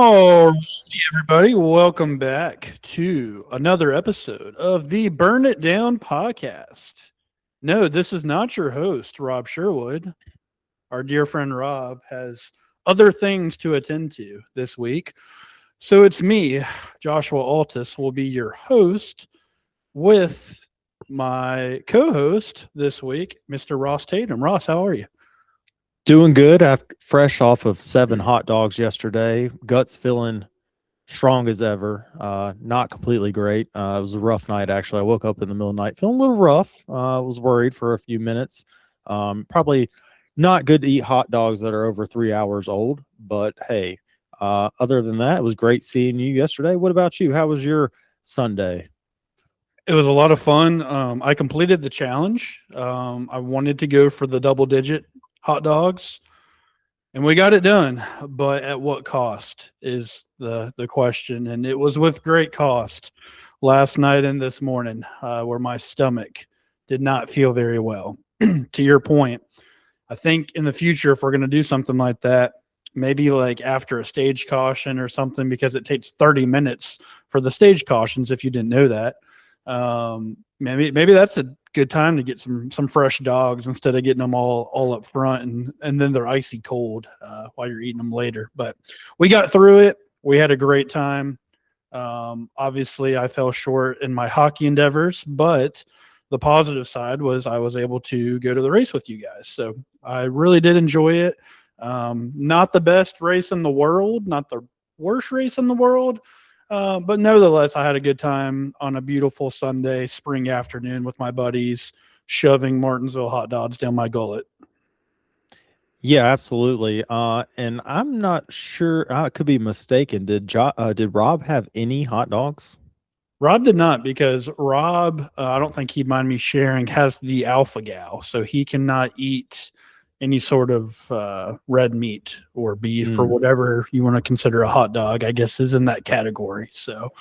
All right, everybody, welcome back to another episode of the Burn It Down podcast. No, this is not your host, Rob Sherwood. Our dear friend Rob has other things to attend to this week. So it's me, Joshua Altus, will be your host with my co host this week, Mr. Ross Tatum. Ross, how are you? Doing good. After fresh off of 7 hot dogs yesterday. Guts feeling strong as ever. Not completely great. It was a rough night, actually. I woke up in the middle of the night feeling a little rough. I was worried for a few minutes. Probably not good to eat hot dogs that are over 3 hours old. But hey, other than that, it was great seeing you yesterday. What about you? How was your Sunday? It was a lot of fun. I completed the challenge. I wanted to go for the double digit hot dogs, and we got it done. But at what cost is the question? And it was with great cost last night and this morning, where my stomach did not feel very well. To your point, I think in the future, if we're going to do something like that, maybe like after a stage caution or something, because it takes 30 minutes for the stage cautions. If you didn't know that, maybe that's a good time to get some fresh dogs instead of getting them all up front and then they're icy cold while you're eating them later. But we got through it. We had a great time. Obviously, I fell short in my hockey endeavors, but the positive side was I was able to go to the race with you guys. So I really did enjoy it. Not the best race in the world, not the worst race in the world. But nevertheless, I had a good time on a beautiful Sunday spring afternoon with my buddies, shoving Martinsville hot dogs down my gullet. Yeah, absolutely. And I'm not sure. I could be mistaken. Did Rob have any hot dogs? Rob did not, because Rob, I don't think he'd mind me sharing, has the alpha gal, so he cannot eat any sort of red meat or beef or Mm. whatever you want to consider a hot dog, I guess is in that category. So,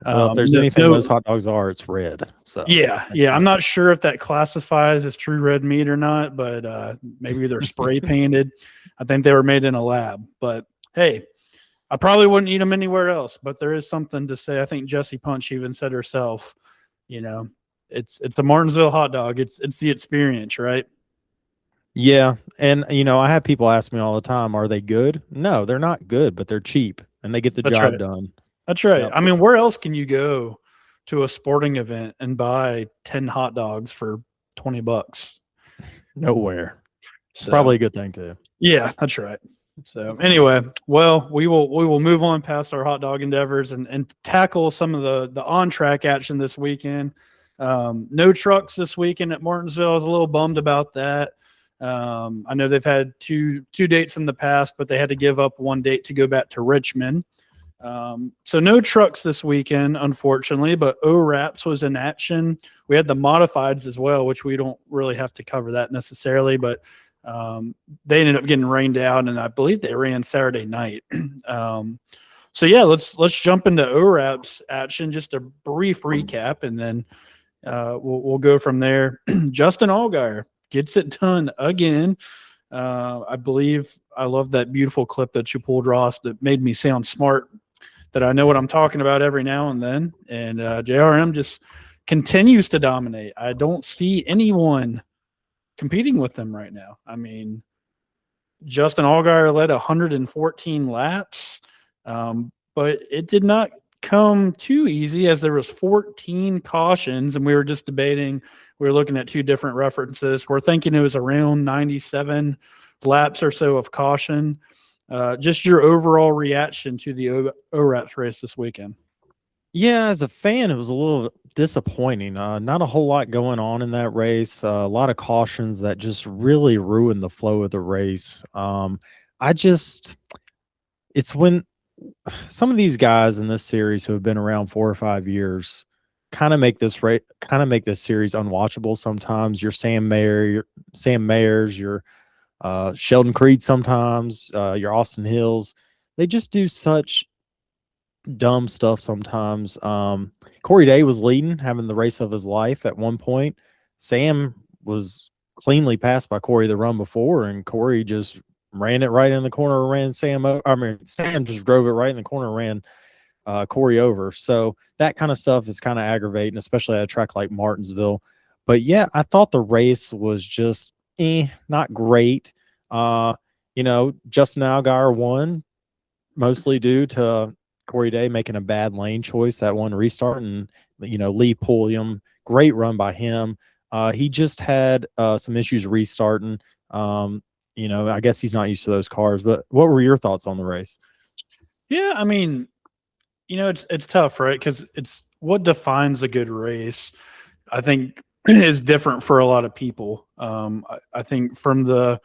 Well, if there's anything those hot dogs are, it's red. So yeah. I'm not sure if that classifies as true red meat or not, but maybe they're spray painted. I think they were made in a lab. But hey, I probably wouldn't eat them anywhere else. But there is something to say. I think Jessie Punch even said herself, you know, it's a Martinsville hot dog. It's the experience, right? Yeah, and I have people ask me all the time, "Are they good?" No, they're not good, but they're cheap and they get the That's job right. done. That's right. Yep. I mean, where else can you go to a sporting event and buy 10 hot dogs for $20? Nowhere. It's So probably a good thing too. yeah, that's right. So anyway, well, we will move on past our hot dog endeavors and tackle some of the on track action this weekend. No trucks this weekend at Martinsville. I was a little bummed about that. I know they've had two dates in the past, but they had to give up one date to go back to Richmond. So no trucks this weekend, unfortunately, but O-Raps was in action. We had the modifieds as well, which we don't really have to cover that necessarily, but they ended up getting rained out, and I believe they ran Saturday night. So yeah, let's jump into O-Raps action. Just a brief recap, and then we'll go from there. Justin Allgaier gets it done again. I believe I love that beautiful clip that you pulled, Ross, that made me sound smart, that I know what I'm talking about every now and then. And JRM just continues to dominate. I don't see anyone competing with them right now. I mean, Justin Allgaier led 114 laps, but it did not come too easy, as there was 14 cautions, and we were just debating. We were looking at two different references. We're thinking it was around 97 laps or so of caution. Just your overall reaction to the O-Raps race this weekend. Yeah, as a fan, it was a little disappointing. Not a whole lot going on in that race. A lot of cautions that just really ruined the flow of the race. It's when some of these guys in this series who have been around 4 or 5 years kind of make this series unwatchable. Sometimes your Sam Mayers, your Sheldon Creed, sometimes your Austin Hills. They just do such dumb stuff sometimes. Corey Day was leading, having the race of his life at one point. Sam was cleanly passed by Corey the run before, and Corey just ran it right in the corner, ran Sam just drove it right in the corner, ran Corey over. So that kind of stuff is kind of aggravating, especially at a track like Martinsville. But yeah, I thought the race was just not great. Justin Allgaier won mostly due to Corey Day making a bad lane choice that one restart, and Lee Pulliam, great run by him. He just had some issues restarting. I guess he's not used to those cars. But what were your thoughts on the race? Yeah, I mean, it's tough, right? Because it's what defines a good race. I think is different for a lot of people. I think from the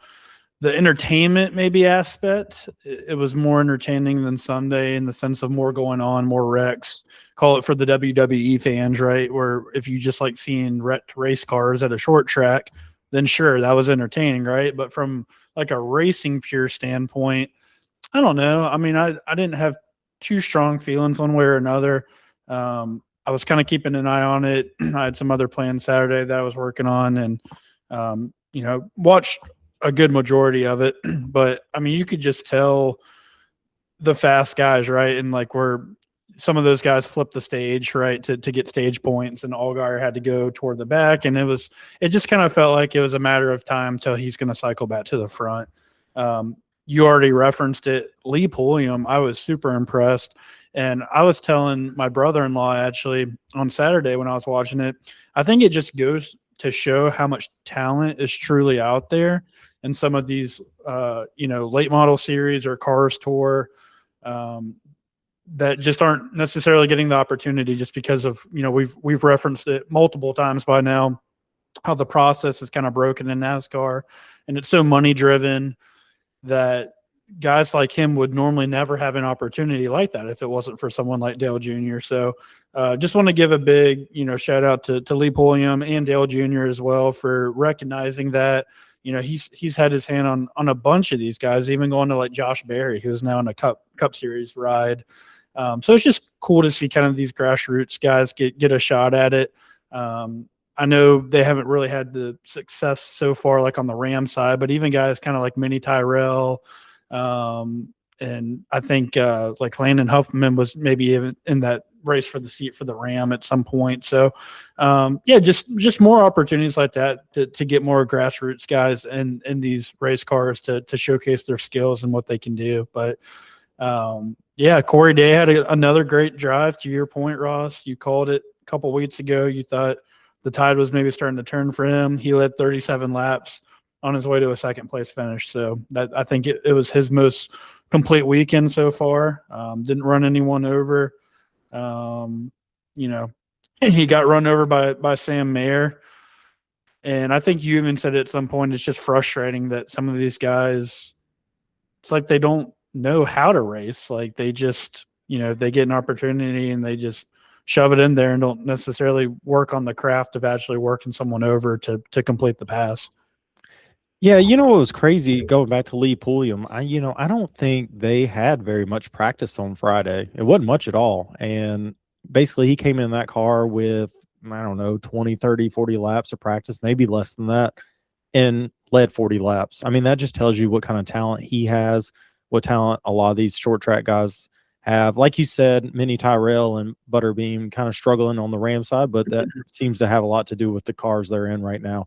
entertainment maybe aspect, it was more entertaining than Sunday in the sense of more going on, more wrecks. Call it for the WWE fans, right? Where if you just like seeing wrecked race cars at a short track, then sure, that was entertaining, right? But from like a racing pure standpoint, I don't know. I mean, I didn't have too strong feelings one way or another. I was kind of keeping an eye on it. I had some other plans Saturday that I was working on, and watched a good majority of it. But I mean, you could just tell the fast guys, right? And like where some of those guys flipped the stage, right, to get stage points, and Allgaier had to go toward the back, and it just kind of felt like it was a matter of time till he's going to cycle back to the front. You already referenced it, Lee Pulliam. I was super impressed. And I was telling my brother-in-law actually on Saturday when I was watching it, I think it just goes to show how much talent is truly out there in some of these, late model series or Cars Tour that just aren't necessarily getting the opportunity just because of, we've referenced it multiple times by now, how the process is kind of broken in NASCAR, and it's so money driven that guys like him would normally never have an opportunity like that if it wasn't for someone like Dale Jr. So just want to give a big, shout out to Lee Pulliam and Dale Jr. as well for recognizing that, he's had his hand on a bunch of these guys, even going to like Josh Berry, who's now in a Cup Series ride. So it's just cool to see kind of these grassroots guys get a shot at it. I know they haven't really had the success so far, like on the Ram side, but even guys kind of like Minnie Tyrell, and I think like Landon Huffman was maybe even in that race for the seat for the Ram at some point. So just more opportunities like that to get more grassroots guys in these race cars to showcase their skills and what they can do. But Corey Day had another great drive. To your point, Ross, you called it a couple weeks ago. You thought the tide was maybe starting to turn for him. He led 37 laps on his way to a second place finish. So that I think it was his most complete weekend so far. Didn't run anyone over. He got run over by Sam Mayer. And I think you even said at some point, it's just frustrating that some of these guys, it's like they don't know how to race. Like they just, they get an opportunity and they just shove it in there and don't necessarily work on the craft of actually working someone over to complete the pass. Yeah, what was crazy, going back to Lee Pulliam, I don't think they had very much practice on Friday. It wasn't much at all. And basically he came in that car with, I don't know, 20, 30, 40 laps of practice, maybe less than that, and led 40 laps. I mean, that just tells you what kind of talent he has, what talent a lot of these short track guys have. Like you said, Minnie Tyrell and Butterbeam kind of struggling on the Ram side, but that seems to have a lot to do with the cars they're in right now.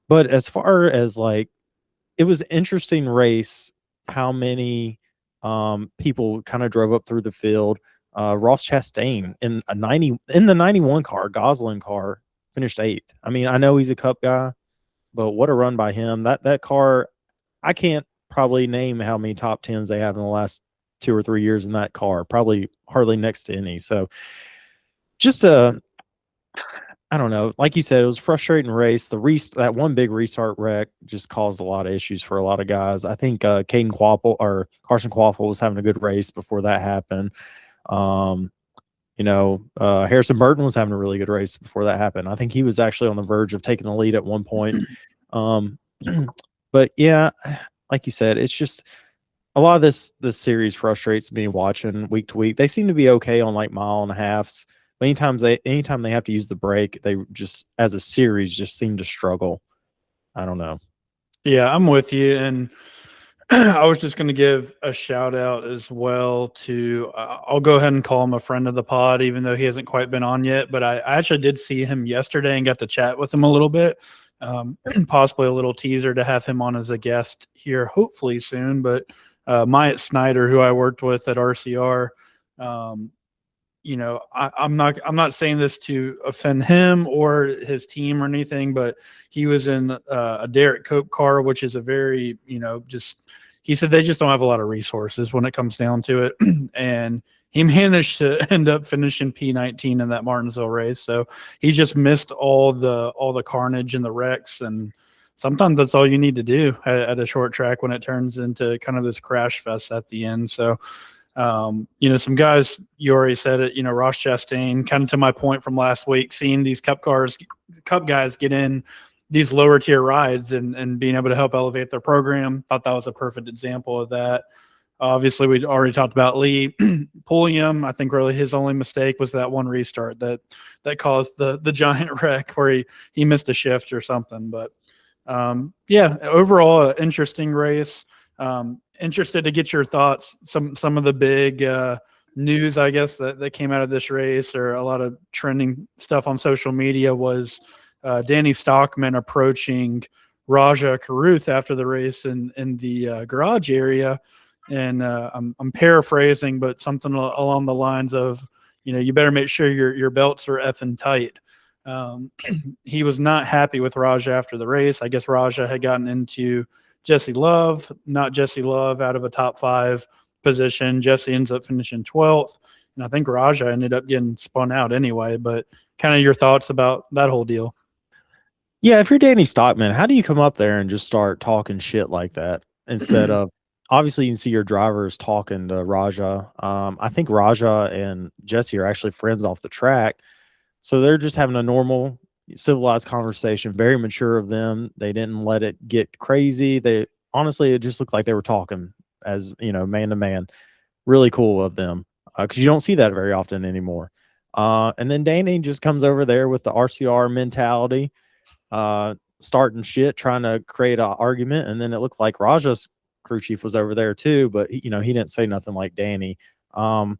But as far as it was an interesting race, how many people kind of drove up through the field. Ross Chastain in the 91 car, Gosling car, finished 8th. I mean, I know he's a Cup guy, but what a run by him. That car, I can't probably name how many top 10s they have in the last 2 or 3 years in that car. Probably hardly next to any. So just I don't know. Like you said, it was a frustrating race. That one big restart wreck just caused a lot of issues for a lot of guys. I think Carson Quaffle was having a good race before that happened. Harrison Burton was having a really good race before that happened. I think he was actually on the verge of taking the lead at one point. But yeah, like you said, it's just a lot of this series frustrates me watching week to week. They seem to be okay on like mile and a halves. But anytime they have to use the brake, they just, as a series, just seem to struggle. I don't know. Yeah, I'm with you. And I was just going to give a shout out as well to, I'll go ahead and call him a friend of the pod, even though he hasn't quite been on yet. But I actually did see him yesterday and got to chat with him a little bit. Possibly a little teaser to have him on as a guest here, hopefully soon. But Myatt Snyder, who I worked with at RCR, I'm not saying this to offend him or his team or anything, but he was in a Derek Cope car, which is a very, he said they just don't have a lot of resources when it comes down to it. And he managed to end up finishing P19 in that Martinsville race. So he just missed all the carnage and the wrecks. And sometimes that's all you need to do at a short track when it turns into kind of this crash fest at the end. So, some guys, you already said it, Ross Chastain, kind of to my point from last week, seeing these cup guys get in these lower tier rides and being able to help elevate their program. Thought that was a perfect example of that. Obviously, we'd already talked about Lee Pulliam. I think really his only mistake was that one restart that caused the giant wreck where he missed a shift or something. But overall, an interesting race. Interested to get your thoughts. Some of the big news, I guess, that came out of this race, or a lot of trending stuff on social media, was Danny Stockman approaching Raja Caruth after the race in the garage area. And I'm paraphrasing, but something along the lines of, you better make sure your belts are effing tight. He was not happy with Raja after the race. I guess Raja had gotten into Jesse Love, not Jesse Love out of a top 5 position. Jesse ends up finishing 12th. And I think Raja ended up getting spun out anyway. But kind of your thoughts about that whole deal. Yeah, if you're Danny Stockman, how do you come up there and just start talking shit like that instead of, obviously you can see your drivers talking to Raja. I think Raja and Jesse are actually friends off the track. So they're just having a normal, civilized conversation, very mature of them. They didn't let it get crazy. They honestly, it just looked like they were talking as, man to man. Really cool of them, because you don't see that very often anymore. And then Danny just comes over there with the RCR mentality, starting shit, trying to create an argument. And then it looked like Raja's crew chief was over there too, but he didn't say nothing like Danny. I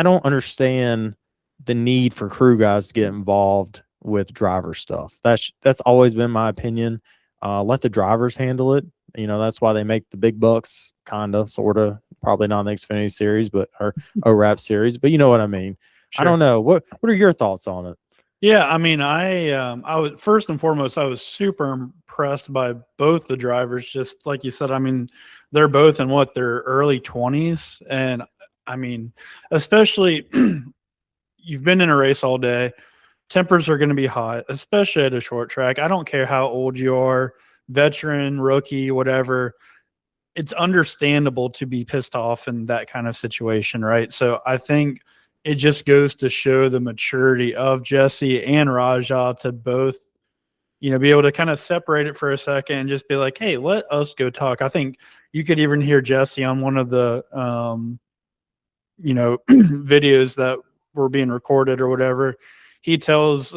don't understand the need for crew guys to get involved with driver stuff. That's always been my opinion. Let the drivers handle it. That's why they make the big bucks, kind of, sort of, probably not in the Xfinity Series, or ORAP Series, but you know what I mean. Sure. I don't know. What are your thoughts on it? Yeah, I mean, I was, first and foremost, I was super impressed by both the drivers. Just like you said, I mean, they're both in their early 20s, and I mean, especially you've been in a race all day. Tempers are going to be hot, especially at a short track. I don't care how old you are, veteran, rookie, whatever. It's understandable to be pissed off in that kind of situation, right? So I think it just goes to show the maturity of Jesse and Raja to both, be able to kind of separate it for a second and just be like, hey, let us go talk. I think you could even hear Jesse on one of the, videos that were being recorded or whatever. He tells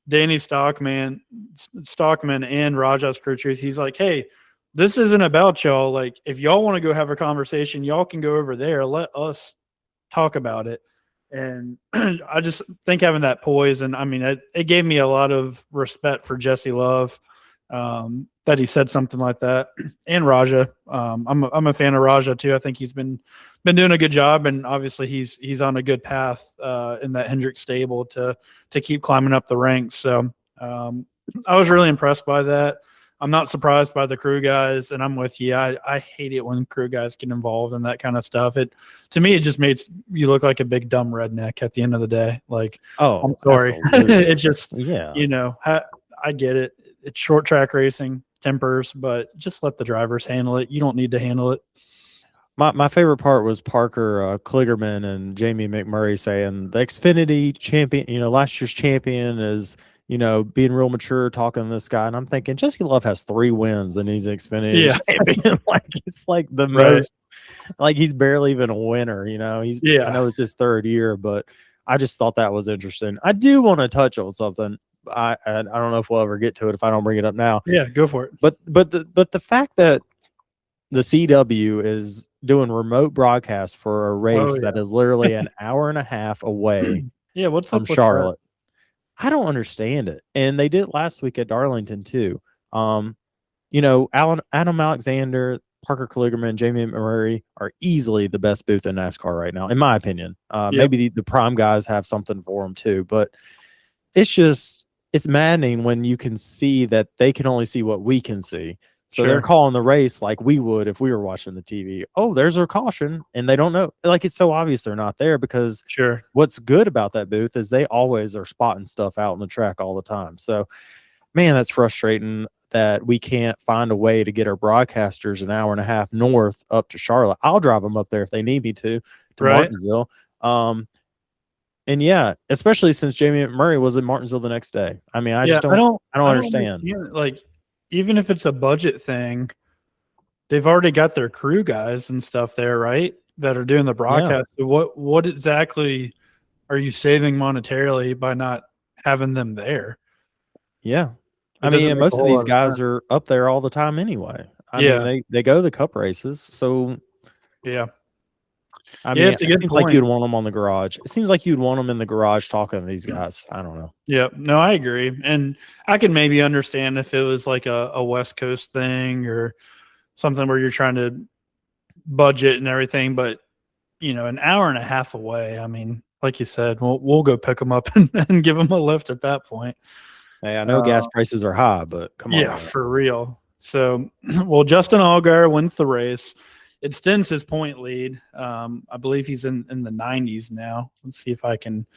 Danny Stockman and Raja's crew chief, he's like, hey, this isn't about y'all. Like, if y'all want to go have a conversation, y'all can go over there. Let us talk about it. And I just think having that poise, and I mean, it gave me a lot of respect for Jesse Love, that he said something like that. And Raja, I'm a fan of Raja too. I think he's been doing a good job, and obviously he's on a good path in that Hendrick stable to keep climbing up the ranks. So I was really impressed by that. I'm not surprised by the crew guys, and I'm with you. I hate it when crew guys get involved in that kind of stuff. To me, it just made you look like a big dumb redneck at the end of the day. Like, oh, I'm sorry. It just, I get it. It's short track racing, tempers, but just let the drivers handle it. You don't need to handle it. My favorite part was Parker Kligerman and Jamie McMurray saying the Xfinity champion, last year's champion is, being real mature, talking to this guy. And I'm thinking Jesse Love has 3 wins and he's Xfinity champion. Like, it's like the most, like, he's barely even a winner, I know it's his 3rd year, but I just thought that was interesting. I do want to touch on something. I don't know if we'll ever get to it if I don't bring it up now. Yeah, go for it. But the fact that the CW is doing remote broadcast for a race that is literally an hour and a half away Yeah, what's from up with that? Charlotte. I don't understand it. And they did it last week at Darlington too. Adam Alexander, Parker Kligerman, Jamie Murray are easily the best booth in NASCAR right now, in my opinion. Maybe the prime guys have something for them too, but it's maddening when you can see that they can only see what we can see. So they're calling the race like we would if we were watching the TV. Oh, there's a caution, and they don't know. Like, it's so obvious they're not there because what's good about that booth is they always are spotting stuff out on the track all the time. So, man, that's frustrating that we can't find a way to get our broadcasters an hour and a half north up to Charlotte. I'll drive them up there if they need me to Martinsville. And yeah, especially since Jamie Murray was in Martinsville the next day. I mean, I don't understand. Like, even if it's a budget thing, they've already got their crew guys and stuff there, right? That are doing the broadcast. Yeah. What exactly are you saving monetarily by not having them there? Yeah. I mean, most of these guys are up there all the time anyway. I mean, they go to the cup races. So, yeah. I mean, it seems like you'd want them on the garage. It seems like you'd want them in the garage talking to these guys. I don't know. Yeah, no, I agree. And I could maybe understand if it was like a West Coast thing or something where you're trying to budget and everything. But, an hour and a half away, I mean, like you said, we'll go pick them up and give them a lift at that point. Hey, I know gas prices are high, but come on. Yeah, for real. So, well, Justin Allgaier wins the race. Extends his point lead. I believe he's in the 90s now. Let's see if I can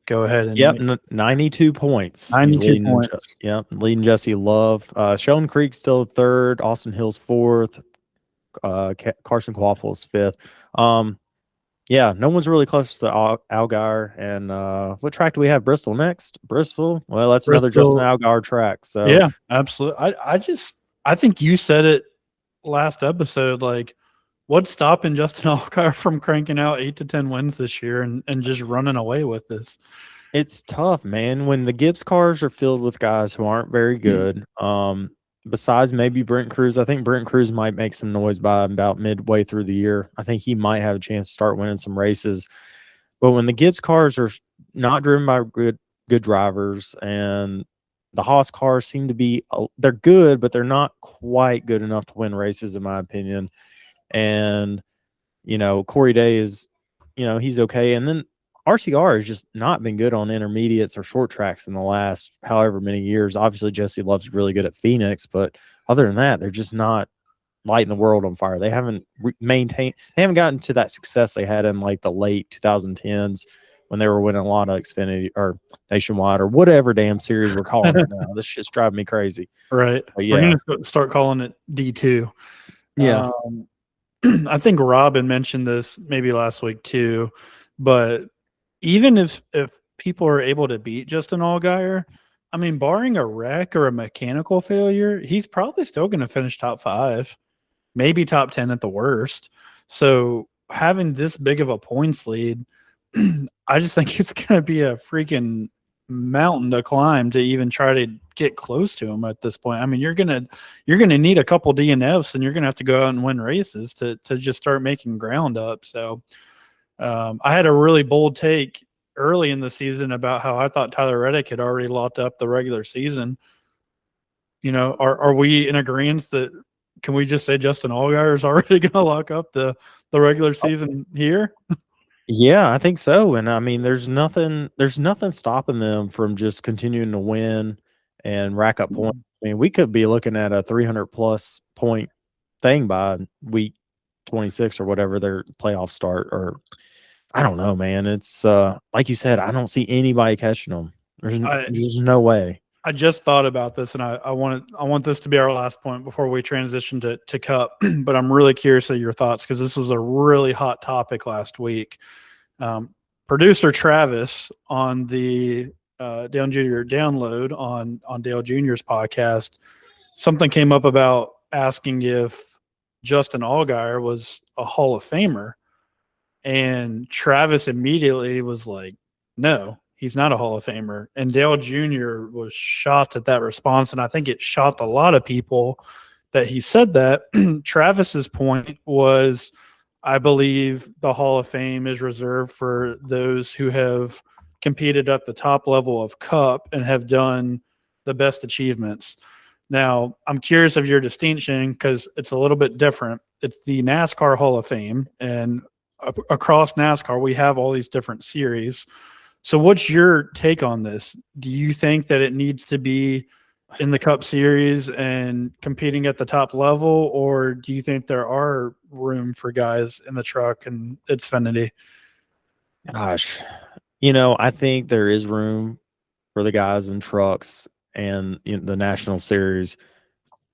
go ahead and 92 points. 92 points. Leading Jesse Love. Sheldon Creek still third. Austin Hill's fourth. Carson Quaffle's fifth. No one's really close to Allgaier. And what track do we have? Bristol next? Bristol? Well, that's another Justin Allgaier track. So yeah, absolutely. I think you said it last episode, like, what's stopping Justin Allgaier from cranking out 8 to 10 wins this year and just running away with this? It's tough, man. When the Gibbs cars are filled with guys who aren't very good, besides maybe Brent Cruz, I think Brent Cruz might make some noise by about midway through the year. I think he might have a chance to start winning some races. But when the Gibbs cars are not driven by good drivers, and the Haas cars seem to be they're good, but they're not quite good enough to win races, in my opinion. And, Corey Day is, he's okay. And then RCR has just not been good on intermediates or short tracks in the last however many years. Obviously, Jesse Love's really good at Phoenix, but other than that, they're just not lighting the world on fire. They haven't gotten to that success they had in like the late 2010s when they were winning a lot of Xfinity or Nationwide or whatever damn series we're calling it now. This shit's driving me crazy. Right. But yeah. We're going to start calling it D2. Yeah. I think Robin mentioned this maybe last week too, but even if people are able to beat Justin Allgaier, I mean, barring a wreck or a mechanical failure, he's probably still going to finish top 5, maybe top 10 at the worst. So having this big of a points lead, I just think it's going to be a freaking mountain to climb to even try to get close to him at this point. I mean, you're gonna need a couple DNFs, and you're gonna have to go out and win races to just start making ground up. So I had a really bold take early in the season about how I thought Tyler Reddick had already locked up the regular season. Are we in agreement that can we just say Justin Allgaier is already going to lock up the regular season here? Yeah, I think so. And I mean, there's nothing stopping them from just continuing to win and rack up points. I mean, we could be looking at a 300 plus point thing by week 26 or whatever their playoff start, or I don't know, man. It's like you said, I don't see anybody catching them. There's no way. I just thought about this, and I want this to be our last point before we transition to Cup. But I'm really curious of your thoughts because this was a really hot topic last week. Producer Travis on the Dale Jr. download on Dale Jr.'s podcast, something came up about asking if Justin Allgaier was a Hall of Famer, and Travis immediately was like, "No, he's not a Hall of Famer." And Dale Jr. was shocked at that response, and I think it shocked a lot of people that he said that. Travis's point was, I believe the Hall of Fame is reserved for those who have competed at the top level of Cup and have done the best achievements. Now, I'm curious of your distinction because it's a little bit different. It's the NASCAR Hall of Fame, and across NASCAR, we have all these different series. So, what's your take on this? Do you think that it needs to be in the Cup Series and competing at the top level, or do you think there are room for guys in the truck and Xfinity? Gosh, I think there is room for the guys in trucks and the National Series,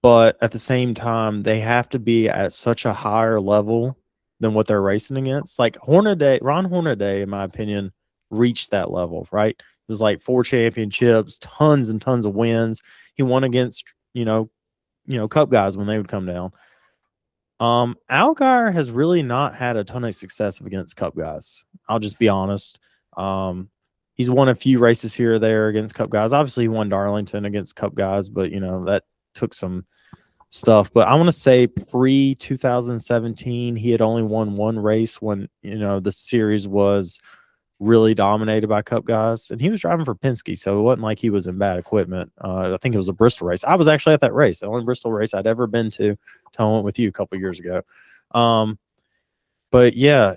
but at the same time, they have to be at such a higher level than what they're racing against. Like Ron Hornaday, in my opinion, reached that level, right? It was like 4 championships, tons and tons of wins. He won against, Cup guys when they would come down. Allgaier has really not had a ton of success against Cup guys. I'll just be honest. He's won a few races here or there against Cup guys. Obviously, he won Darlington against Cup guys, but that took some stuff. But I want to say pre-2017, he had only won one race when the series was really dominated by Cup guys, and he was driving for Penske, so it wasn't like he was in bad equipment. I think it was a Bristol race. I was actually at that race, the only Bristol race I'd ever been to. I went with you a couple years ago. But yeah,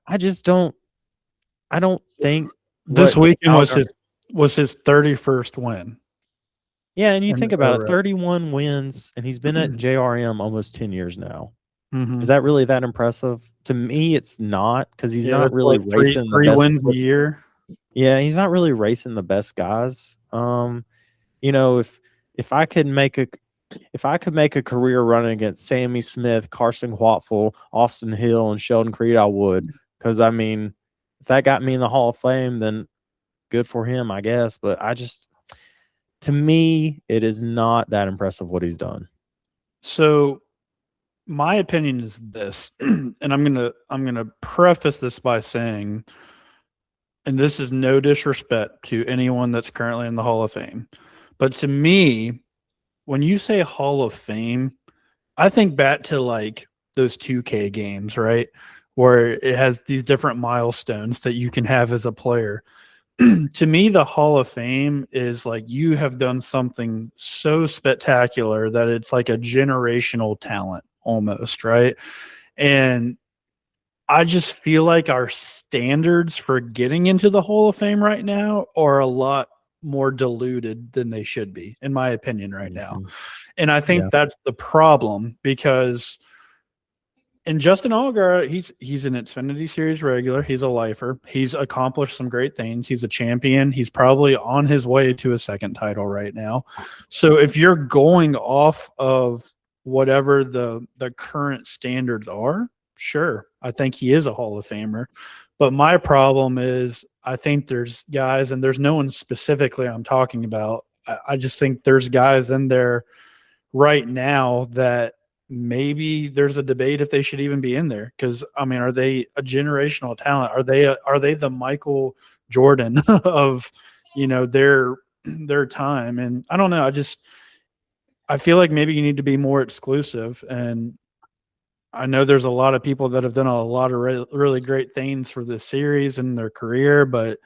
I just don't. I don't think this weekend was his 31st win. Yeah, and you think about it, 31 wins, and he's been at JRM almost 10 years now. Mm-hmm. Is that really that impressive? To me, it's not, because he's not really like racing three wins a year. Yeah, he's not really racing the best guys. If I could make a career running against Sammy Smith, Carson Watful, Austin Hill, and Sheldon Creed, I would. Because if that got me in the Hall of Fame, then good for him, I guess. But to me, it is not that impressive what he's done. So my opinion is this, and I'm gonna preface this by saying, and this is no disrespect to anyone that's currently in the Hall of Fame, but to me, when you say Hall of Fame, I think back to like those 2K games, right? Where it has these different milestones that you can have as a player. To me, the Hall of Fame is like you have done something so spectacular that it's like a generational talent almost, right? And I just feel like our standards for getting into the Hall of Fame right now are a lot more diluted than they should be, in my opinion, right now. And I think that's the problem, because and Justin Allgaier, he's an Xfinity Series regular. He's a lifer. He's accomplished some great things. He's a champion. He's probably on his way to a second title right now. So if you're going off of whatever the current standards are, sure, I think he is a Hall of Famer. But my problem is I think there's guys, and there's no one specifically I'm talking about. I just think there's guys in there right now that maybe there's a debate if they should even be in there. Because are they a generational talent? Are they the Michael Jordan of their time? And I don't know. I feel like maybe you need to be more exclusive. And I know there's a lot of people that have done a lot of really great things for this series and their career, but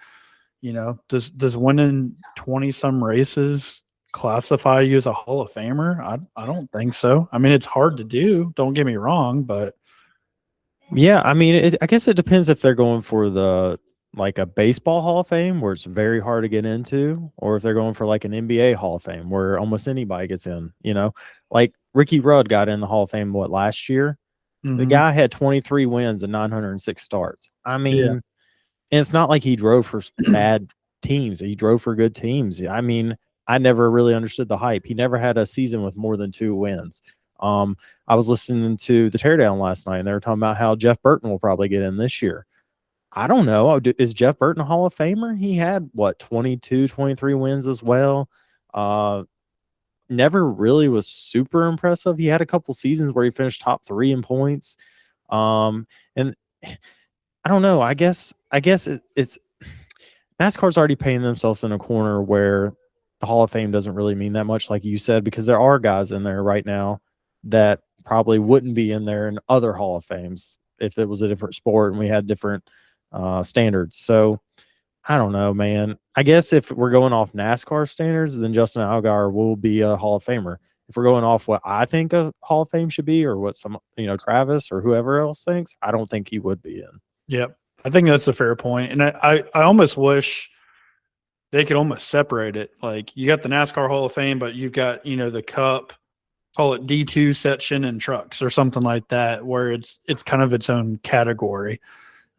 does winning 20 some races classify you as a Hall of Famer? I don't think so. It's hard to do, don't get me wrong, but yeah, I guess it depends if they're going for like a baseball Hall of Fame where it's very hard to get into, or if they're going for like an NBA Hall of Fame where almost anybody gets in. Like Ricky Rudd got in the Hall of Fame last year. The guy had 23 wins and 906 starts. And it's not like he drove for bad teams. He drove for good teams. I never really understood the hype. He never had a season with more than 2 wins. I was listening to the Teardown last night, and they were talking about how Jeff Burton will probably get in this year. I don't know. Is Jeff Burton a Hall of Famer? He had, 22, 23 wins as well. Never really was super impressive. He had a couple seasons where he finished top 3 in points. And I don't know. I guess it's NASCAR's already paying themselves in a corner where the Hall of Fame doesn't really mean that much, like you said, because there are guys in there right now that probably wouldn't be in there in other Hall of Fames if it was a different sport and we had different standards. So I don't know, man. I guess if we're going off NASCAR standards, then Justin Allgaier will be a Hall of Famer. If we're going off what I think a Hall of Fame should be, or what some, Travis or whoever else thinks, I don't think he would be in. Yep. I think that's a fair point. And I almost wish they could almost separate it. Like you got the NASCAR Hall of Fame, but you've got, the Cup, call it D2 section and trucks or something like that, where it's kind of its own category.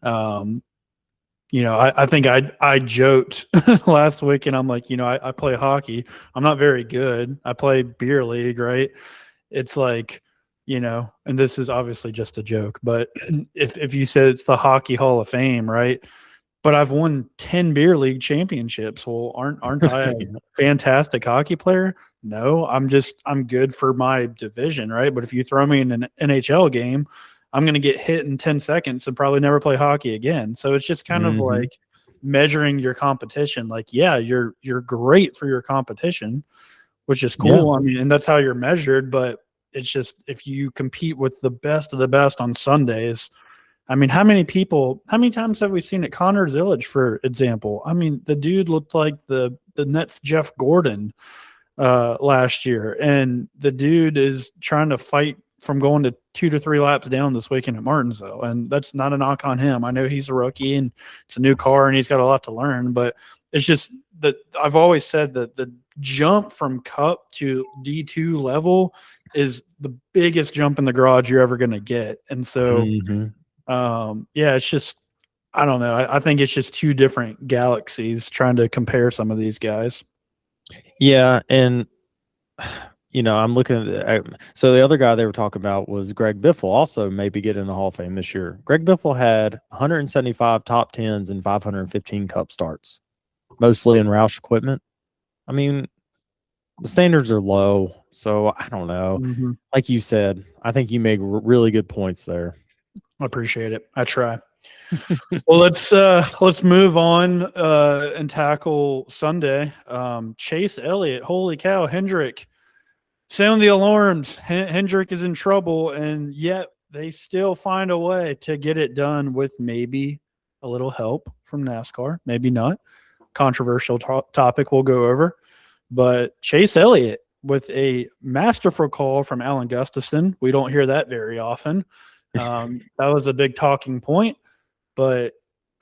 I think I joked last week, and I'm like, I play hockey. I'm not very good. I play beer league, right? It's like, and this is obviously just a joke, but if you said it's the Hockey Hall of Fame, right? But I've won 10 beer league championships. Well, aren't I a fantastic hockey player? No, I'm good for my division, right? But if you throw me in an NHL game, I'm going to get hit in 10 seconds and probably never play hockey again. So it's just kind of like measuring your competition. Like, yeah, you're great for your competition, which is cool. Yeah. I mean, and that's how you're measured, but it's just if you compete with the best of the best on Sundays, I mean, how many times have we seen it? Connor Zillage, for example. I mean, the dude looked like the Nets' Jeff Gordon last year, and the dude is trying to fight from going to 2 to 3 laps down this weekend at Martinsville. And that's not a knock on him. I know he's a rookie and it's a new car and he's got a lot to learn, but it's just that I've always said that the jump from Cup to D2 level is the biggest jump in the garage you're ever going to get. And so, it's just, I don't know. I think it's just two different galaxies trying to compare some of these guys. Yeah. And, I'm looking at so the other guy they were talking about was Greg Biffle, also maybe get in the Hall of Fame this year. Greg Biffle had 175 top 10s and 515 Cup starts, mostly in Roush equipment. I mean, the standards are low, so I don't know. Like you said, I think you make really good points there. I appreciate it. I try. Well, let's move on and tackle Sunday. Chase Elliott, holy cow, Hendrick. Sound the alarms. Hendrick is in trouble, and yet they still find a way to get it done with maybe a little help from NASCAR. Maybe not. Controversial topic we'll go over. But Chase Elliott with a masterful call from Alan Gustafson. We don't hear that very often. That was a big talking point. But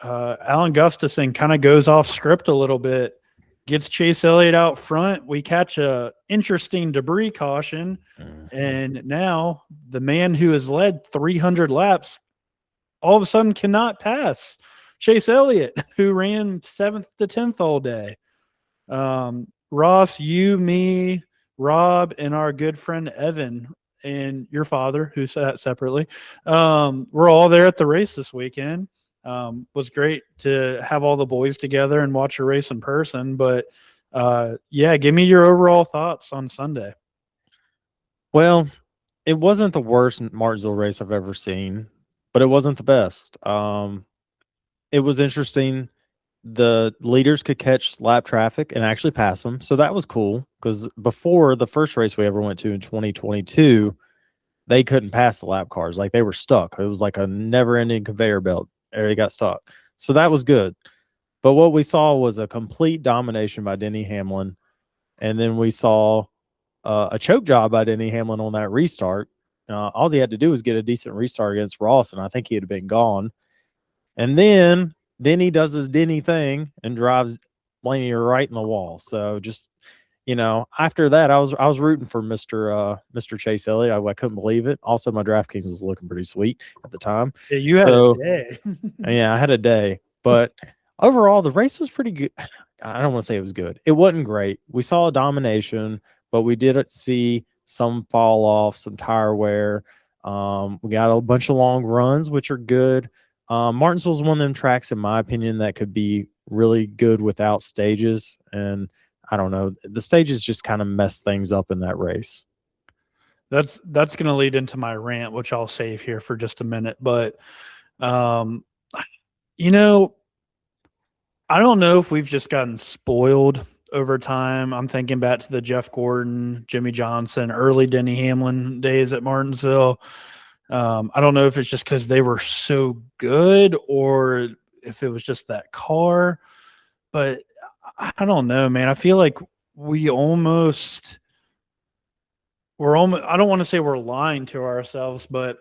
Alan Gustafson kind of goes off script a little bit. Gets Chase Elliott out front. We catch a interesting debris caution, and now the man who has led 300 laps all of a sudden cannot pass Chase Elliott, who ran 7th to 10th all day. Ross, you, me, Rob, and our good friend Evan, and your father, who sat separately, we're all there at the race this weekend. Was great to have all the boys together and watch a race in person. But, give me your overall thoughts on Sunday. Well, it wasn't the worst Martinsville race I've ever seen, but it wasn't the best. It was interesting. The leaders could catch lap traffic and actually pass them. So that was cool because before the first race we ever went to in 2022, they couldn't pass the lap cars. Like they were stuck. It was like a never-ending conveyor belt. They got stuck. So that was good. But what we saw was a complete domination by Denny Hamlin. And then we saw a choke job by Denny Hamlin on that restart. All he had to do was get a decent restart against Ross, and I think he had been gone. And then Denny does his Denny thing and drives Blaney right in the wall. So just, after that, I was rooting for Mr. Chase Elliott. I couldn't believe it. Also, my DraftKings was looking pretty sweet at the time. Yeah, you had a day. Yeah, I had a day. But overall, the race was pretty good. I don't want to say it was good. It wasn't great. We saw a domination, but we did see some fall off, some tire wear. We got a bunch of long runs, which are good. Martinsville's one of them tracks, in my opinion, that could be really good without stages. And I don't know. The stages just kind of mess things up in that race. That's going to lead into my rant, which I'll save here for just a minute. But, I don't know if we've just gotten spoiled over time. I'm thinking back to the Jeff Gordon, Jimmy Johnson, early Denny Hamlin days at Martinsville. I don't know if it's just because they were so good or if it was just that car, but I don't know, man. I feel like we almost we're almost I don't want to say we're lying to ourselves, but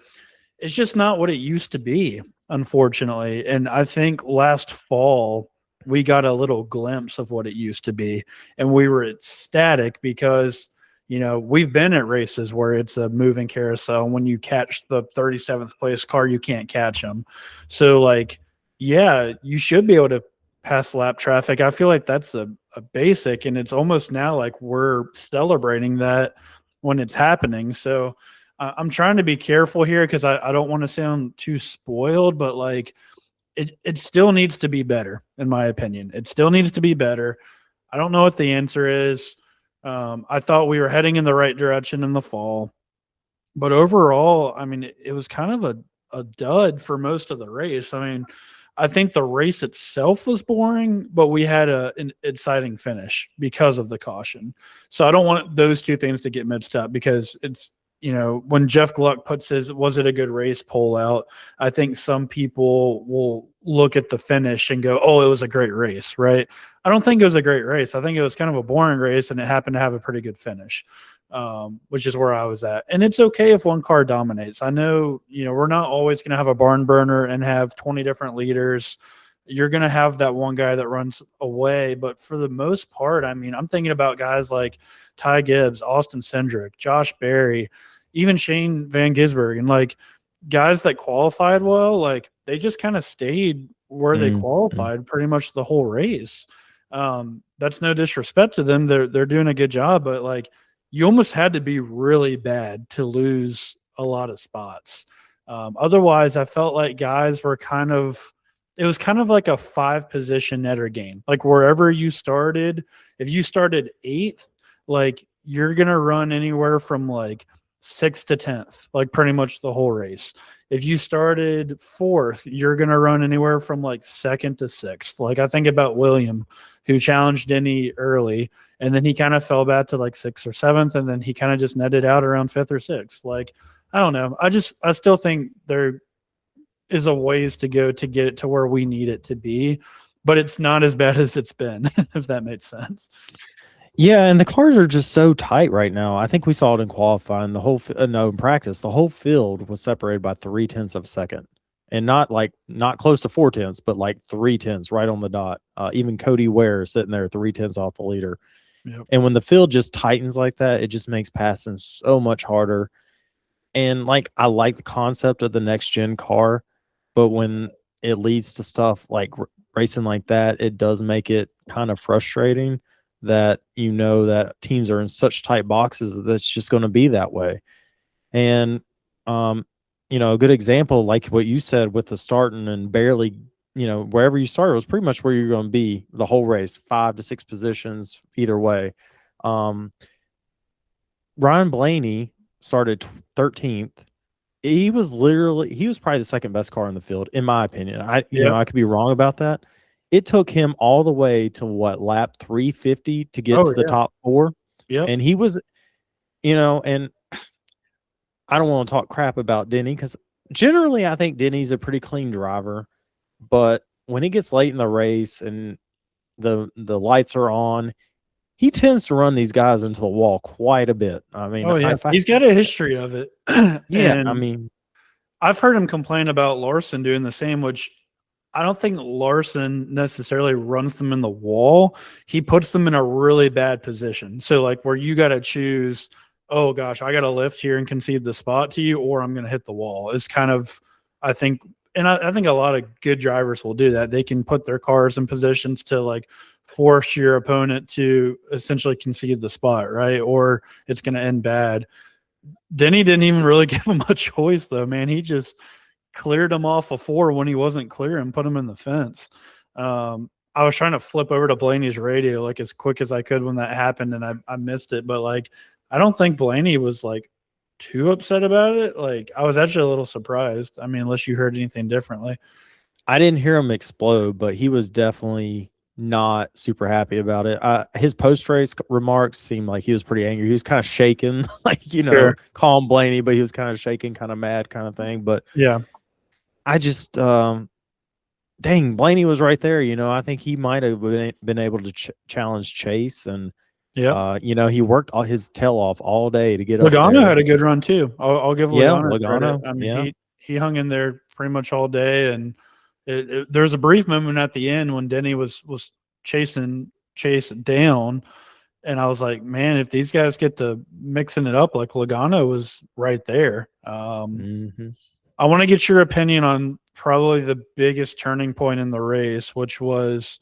it's just not what it used to be, unfortunately. And I think last fall we got a little glimpse of what it used to be, and we were ecstatic because we've been at races where it's a moving carousel. And when you catch the 37th place car, you can't catch them. So, like, yeah, you should be able to pass lap traffic. I feel like that's a basic, and it's almost now like we're celebrating that when it's happening. So I'm trying to be careful here because I don't want to sound too spoiled, but like it still needs to be better, in my opinion. It still needs to be better. I don't know what the answer is. I thought we were heading in the right direction in the fall, but overall, I mean, it was kind of a dud for most of the race. I mean, I think the race itself was boring, but we had an exciting finish because of the caution. So I don't want those two things to get mixed up because it's, when Jeff Gluck puts his "was it a good race" poll out, I think some people will look at the finish and go, "Oh, it was a great race," right? I don't think it was a great race. I think it was kind of a boring race, and it happened to have a pretty good finish, which is where I was at. And it's okay if one car dominates. I know, we're not always going to have a barn burner and have 20 different leaders. You're going to have that one guy that runs away. But for the most part, I mean, I'm thinking about guys like Ty Gibbs, Austin Cindric, Josh Berry, even Shane Van Gisbergen, and like guys that qualified well, like they just kind of stayed where they qualified pretty much the whole race. That's no disrespect to them. They're doing a good job, but like you almost had to be really bad to lose a lot of spots. Otherwise, I felt like guys were it was kind of like a 5-position netter game. Like wherever you started, if you started 8th, like you're going to run anywhere from like 6th to 10th, like pretty much the whole race. If you started 4th, you're going to run anywhere from like 2nd to 6th. Like I think about William, who challenged Denny early, and then he kind of fell back to like 6th or 7th, and then he kind of just netted out around 5th or 6th. Like, I don't know. I still think there is a ways to go to get it to where we need it to be, but it's not as bad as it's been, if that makes sense. Yeah, and the cars are just so tight right now. I think we saw it in qualifying. In practice, the whole field was separated by 0.3 of a second, and not close to 0.4, but like 0.3 right on the dot. Even Cody Ware is sitting there 0.3 off the leader. Yep. And when the field just tightens like that, it just makes passing so much harder. And like I like the concept of the next gen car, but when it leads to stuff like racing like that, it does make it kind of frustrating that that teams are in such tight boxes that's just going to be that way. And a good example, like what you said with the starting and barely, wherever you started was pretty much where you're going to be the whole race, 5 to 6 positions either way. Ryan Blaney started 13th. He was probably the second best car in the field, in my opinion. I could be wrong about that. It took him all the way to lap 350 to get to the top 4. Yep. And he was, and I don't want to talk crap about Denny because generally I think Denny's a pretty clean driver. But when he gets late in the race and the lights are on, he tends to run these guys into the wall quite a bit. I mean, he's got a history of it. Yeah, I mean, I've heard him complain about Larson doing the same, which I don't think Larson necessarily runs them in the wall. He puts them in a really bad position. So like where you got to choose, oh gosh, I got to lift here and concede the spot to you, or I'm going to hit the wall. Is kind of, I think, and I think a lot of good drivers will do that. They can put their cars in positions to like force your opponent to essentially concede the spot, right? Or it's going to end bad. Denny didn't even really give him a choice, though, man. He just cleared him off a 4 when he wasn't clear and put him in the fence. I was trying to flip over to Blaney's radio like as quick as I could when that happened, and I missed it. But like, I don't think Blaney was like too upset about it. Like, I was actually a little surprised. I mean, unless you heard anything differently. I didn't hear him explode, but he was definitely not super happy about it. His post-race remarks seemed like he was pretty angry. He was kind of shaking, like, Sure. calm Blaney, but he was kind of shaking, kind of mad kind of thing. But Yeah. I just, dang, Blaney was right there. I think he might have been able to challenge Chase. And, Yep. he worked all his tail off all day to get up Logano there. had a good run too. I'll give Yeah, Logano credit. Logano. I mean, Yeah. he hung in there pretty much all day, and there was a brief moment at the end when Denny was chasing Chase down, and I was like, man, if these guys get to mixing it up, like Logano was right there. Mm-hmm. I want to get your opinion on probably the biggest turning point in the race, which was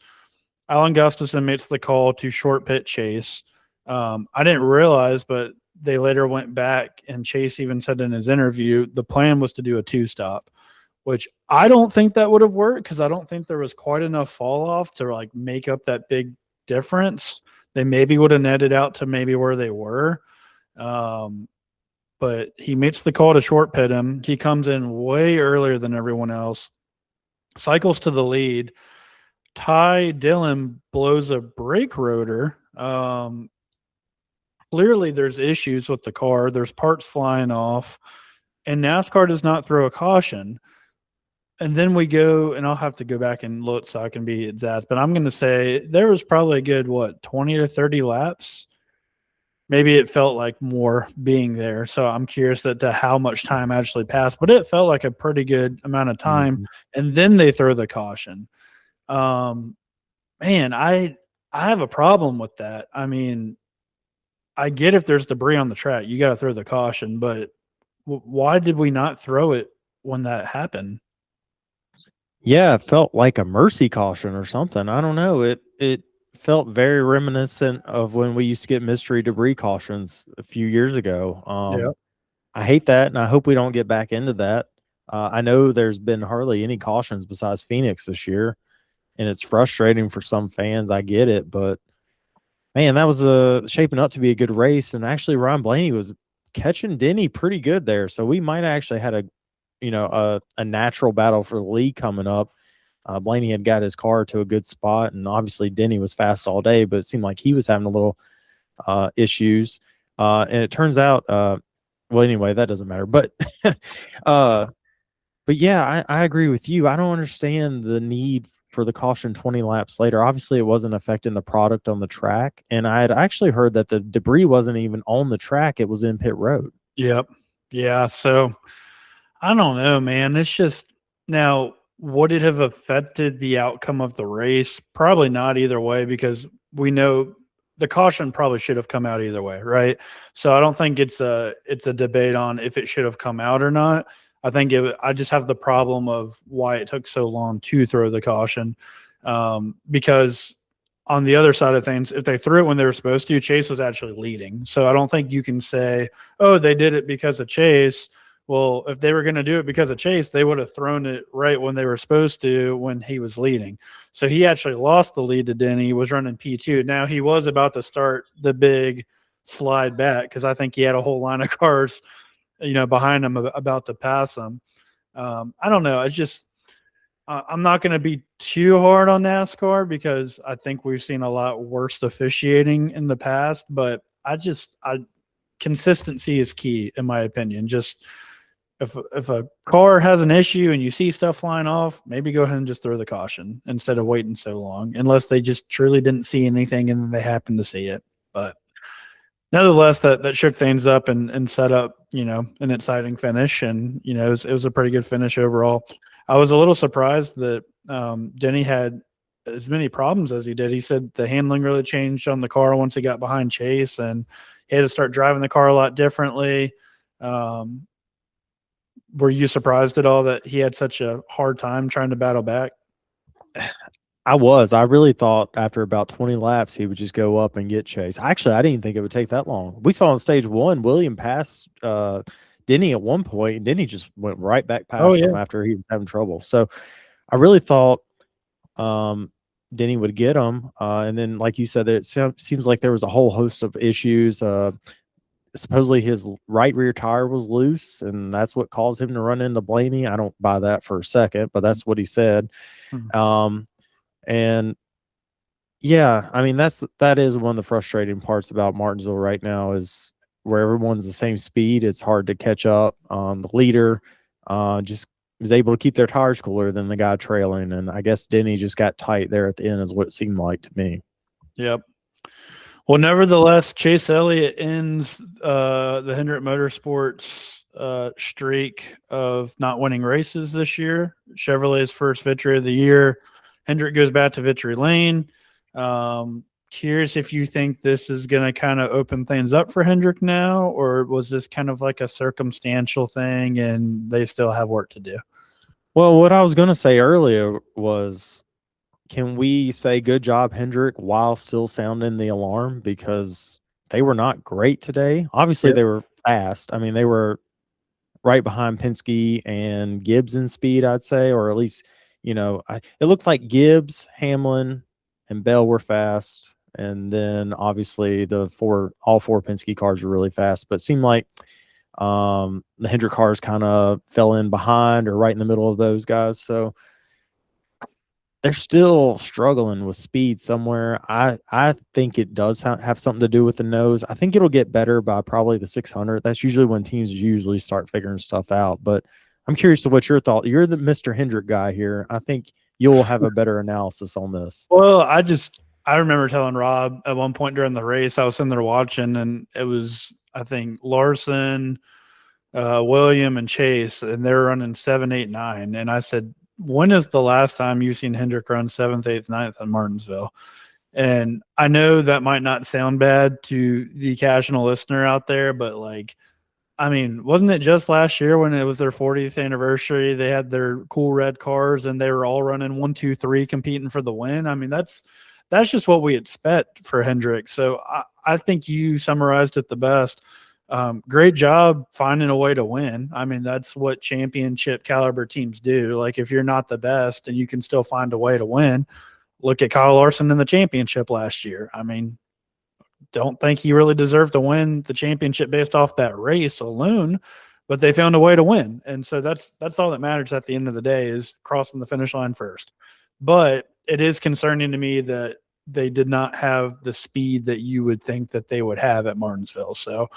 Alan Gustafson makes the call to short pit Chase. I didn't realize, but they later went back, and Chase even said in his interview the plan was to do a two-stop, which I don't think that would have worked because I don't think there was quite enough fall off to like make up that big difference. They maybe would have netted out to maybe where they were. But he makes the call to short pit him. He comes in way earlier than everyone else, cycles to the lead. Ty Dillon blows a brake rotor. Clearly, there's issues with the car. There's parts flying off, and NASCAR does not throw a caution. And then we go, and I'll have to go back and look so I can be exact, but I'm going to say there was probably a good, 20 to 30 laps. Maybe it felt like more being there. So I'm curious to how much time actually passed, but it felt like a pretty good amount of time. Mm-hmm. And then they throw the caution. Man, I have a problem with that. I mean, I get if there's debris on the track, you got to throw the caution, but why did we not throw it when that happened? Yeah, it felt like a mercy caution or something. I don't know. It felt very reminiscent of when we used to get mystery debris cautions a few years ago. Yeah. I hate that, and I hope we don't get back into that. I know there's been hardly any cautions besides Phoenix this year, and it's frustrating for some fans. I get it, but man, that was shaping up to be a good race. And actually, Ryan Blaney was catching Denny pretty good there, so we might have actually had a natural battle for the lead coming up. Blaney had got his car to a good spot, and obviously Denny was fast all day, but it seemed like he was having a little issues. And it turns out, well, anyway, that doesn't matter. But but yeah, I agree with you. I don't understand the need for the caution 20 laps later. Obviously, it wasn't affecting the product on the track, and I had actually heard that the debris wasn't even on the track; it was in pit road. Yep. Yeah. So I don't know, man. It's just now, would it have affected the outcome of the race? Probably not either way, because we know the caution probably should have come out either way, right? So I don't think it's a debate on if it should have come out or not. I think I just have the problem of why it took so long to throw the caution, because on the other side of things, if they threw it when they were supposed to, Chase was actually leading. So I don't think you can say, oh, they did it because of Chase. Well, if they were going to do it because of Chase, they would have thrown it right when they were supposed to when he was leading. So he actually lost the lead to Denny. He was running P2. Now he was about to start the big slide back because I think he had a whole line of cars, behind him about to pass him. I don't know. It's just I'm not going to be too hard on NASCAR because I think we've seen a lot worse officiating in the past. But consistency is key in my opinion. Just if a car has an issue and you see stuff flying off, maybe go ahead and just throw the caution instead of waiting so long, unless they just truly didn't see anything and then they happen to see it. But nevertheless, that shook things up and set up, an exciting finish. And, it was a pretty good finish overall. I was a little surprised that Denny had as many problems as he did. He said the handling really changed on the car once he got behind Chase, and he had to start driving the car a lot differently. Were you surprised at all that he had such a hard time trying to battle back? I was. I really thought after about 20 laps he would just go up and get Chase. Actually, I didn't think it would take that long. We saw on stage one, William passed Denny at one point, and Denny just went right back past him after he was having trouble. So I really thought Denny would get him. And then, like you said, it seems like there was a whole host of issues. Supposedly his right rear tire was loose, and that's what caused him to run into Blaney. I don't buy that for a second, but that's what he said. Mm-hmm. And Yeah, I mean that is one of the frustrating parts about Martinsville right now is where everyone's the same speed. It's hard to catch up. The leader just was able to keep their tires cooler than the guy trailing, and I guess Denny just got tight there at the end, is what it seemed like to me. Yep. Well, nevertheless, Chase Elliott ends the Hendrick Motorsports streak of not winning races this year. Chevrolet's first victory of the year. Hendrick goes back to victory lane. Curious if you think this is going to kind of open things up for Hendrick now, or was this kind of like a circumstantial thing and they still have work to do? Well, what I was going to say earlier was, can we say good job, Hendrick, while still sounding the alarm? Because they were not great today. Obviously, Yep. they were fast. I mean, they were right behind Penske and Gibbs in speed, I'd say, or at least, it looked like Gibbs, Hamlin, and Bell were fast. And then obviously all four Penske cars were really fast, but it seemed like the Hendrick cars kind of fell in behind or right in the middle of those guys. So they're still struggling with speed somewhere. I think it does have something to do with the nose. I think it'll get better by probably the 600. That's usually when teams usually start figuring stuff out. But I'm curious to what your thought. You're the Mr. Hendrick guy here. I think you'll have a better analysis on this. Well, I remember telling Rob at one point during the race, I was sitting there watching, and it was, I think, Larson, William, and Chase, and they were running 7, 8, 9. And I said, when is the last time you've seen Hendrick run 7th, 8th, 9th at Martinsville? And I know that might not sound bad to the occasional listener out there, but I mean, wasn't it just last year when it was their 40th anniversary? They had their cool red cars and they were all running 1, 2, 3 competing for the win. I mean, that's just what we expect for Hendrick. So I think you summarized it the best. Great job finding a way to win. I mean, that's what championship caliber teams do. Like, if you're not the best and you can still find a way to win, look at Kyle Larson in the championship last year. I mean, don't think he really deserved to win the championship based off that race alone, but they found a way to win. And so that's all that matters at the end of the day, is crossing the finish line first. But it is concerning to me that they did not have the speed that you would think that they would have at Martinsville. So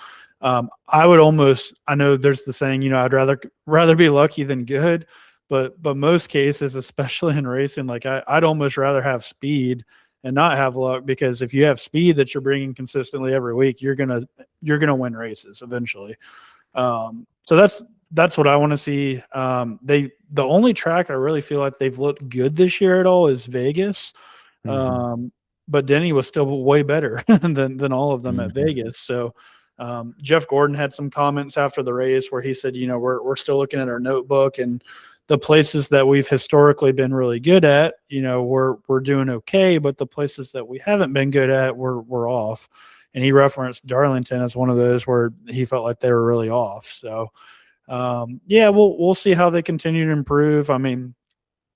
I know there's the saying, I'd rather be lucky than good, but most cases, especially in racing, like I'd almost rather have speed and not have luck, because if you have speed that you're bringing consistently every week, you're gonna win races eventually. So that's what I want to see. The only track I really feel like they've looked good this year at all is Vegas. But Denny was still way better than all of them at Vegas. So Jeff Gordon had some comments after the race where he said, we're still looking at our notebook, and the places that we've historically been really good at, we're doing okay, but the places that we haven't been good at, we're off. And he referenced Darlington as one of those where he felt like they were really off. So, we'll see how they continue to improve. I mean,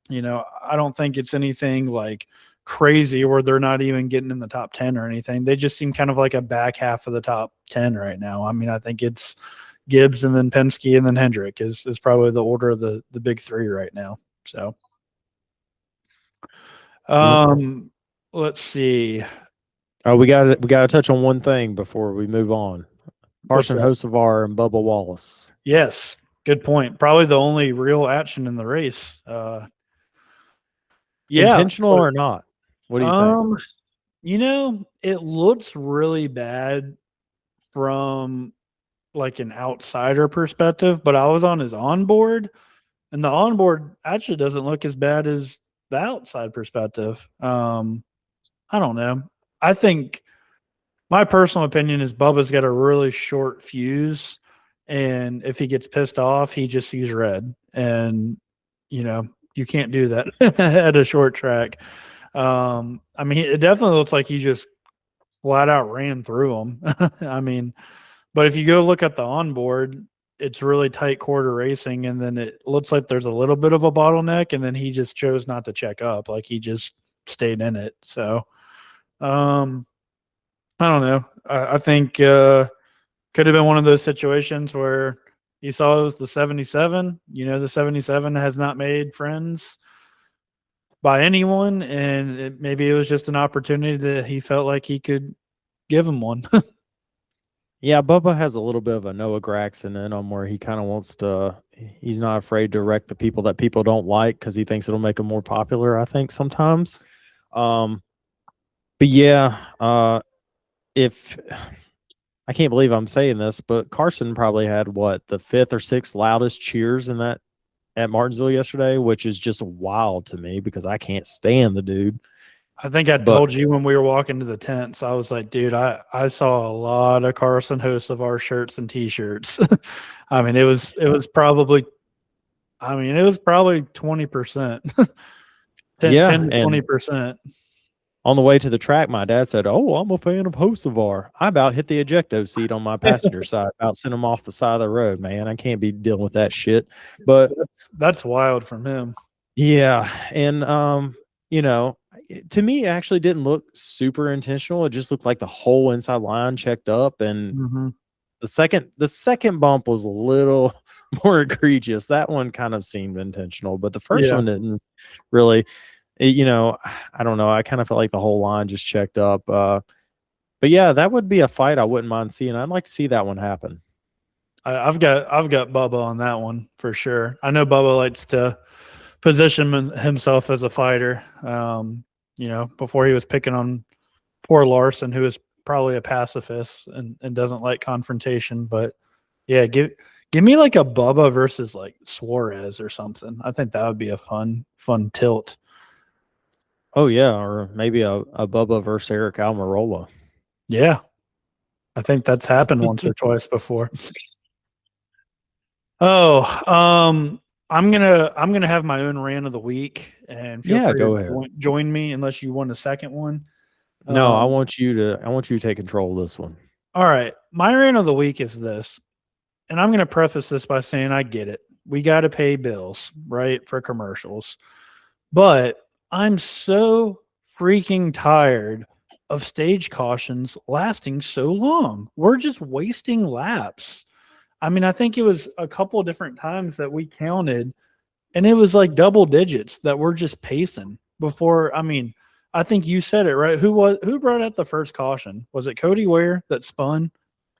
I don't think it's anything like crazy where they're not even getting in the top 10 or anything. They just seem kind of like a back half of the top 10 right now. I mean, I think it's Gibbs and then Penske and then Hendrick is probably the order of the big three right now. So, let's see. Oh, we got to touch on one thing before we move on. Carson Hocevar and Bubba Wallace. Yes, good point. Probably the only real action in the race. Intentional or not? What do you think? It looks really bad from like an outsider perspective, but I was on his onboard, and the onboard actually doesn't look as bad as the outside perspective. I don't know. I think my personal opinion is Bubba's got a really short fuse, and if he gets pissed off, he just sees red, and you can't do that at a short track. I mean, it definitely looks like he just flat out ran through him. I mean, but if you go look at the onboard, it's really tight quarter racing, and then it looks like there's a little bit of a bottleneck, and then he just chose not to check up. Like, he just stayed in it. So, I don't know. I think could have been one of those situations where you saw it was the 77. The 77 has not made friends by anyone, and maybe it was just an opportunity that he felt like he could give him one. Yeah, Bubba has a little bit of a Noah Gragson in him where he kind of wants to, he's not afraid to wreck the people that people don't like because he thinks it'll make them more popular, I think, sometimes. But yeah, if I can't believe I'm saying this, but Carson probably had what, the fifth or sixth loudest cheers in that at Martinsville yesterday, which is just wild to me because I can't stand the dude. I think I But told you when we were walking to the tents, I was like, dude, I saw a lot of Carson hosts of our shirts and t-shirts. I mean, it was probably 20%. 10 yeah, to and 20%. on the way to the track, my dad said, "Oh, I'm a fan of Hocevar." I about hit the ejecto seat on my passenger side, about sent him off the side of the road, man. I can't be dealing with that shit. But That's wild from him. yeah, and to me, it actually didn't look super intentional. It just looked like the whole inside line checked up, and Mm-hmm. the second bump was a little more egregious. That one kind of seemed intentional, but the first one didn't really. I don't know. I kind of felt like the whole line just checked up. But yeah, that would be a fight I wouldn't mind seeing. I'd like to see that one happen. I've got Bubba on that one for sure. I know Bubba likes to position himself as a fighter. Before he was picking on poor Larson, who is probably a pacifist and doesn't like confrontation. But yeah, give me like a Bubba versus like Suarez or something. I think that would be a fun tilt. Oh yeah, or maybe a Bubba versus Eric Almirola. Yeah, I think that's happened once or twice before. Oh, I'm gonna have my own rant of the week, and feel free Go to ahead. join me unless you want a second one. No, I want you to take control of this one. All right, my rant of the week is this, and I'm gonna preface this by saying I get it. We got to pay bills, right, for commercials, but I'm so freaking tired of stage cautions lasting so long. We're just wasting laps. I mean, I think it was a couple of different times that we counted, and it was like double digits that we're just pacing before. I mean, I think you said it right. Who brought out the first caution? Was it Cody Ware that spun?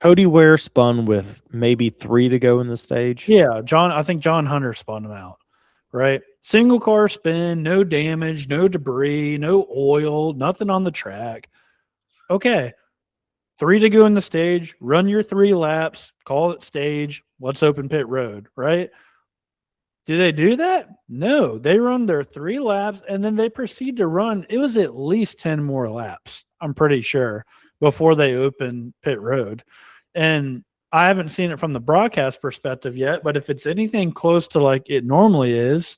Cody Ware spun with maybe 3 to go in the stage. Yeah, I think John Hunter spun him out. Right? Single car spin, no damage, no debris, no oil, nothing on the track. Okay. 3 to go in the stage, run your 3 laps, call it stage, let's open pit road, right? Do they do that? No, they run their 3 laps and then they proceed to run. It was at least 10 more laps, I'm pretty sure, before they open pit road. And I haven't seen it from the broadcast perspective yet, but if it's anything close to like it normally is,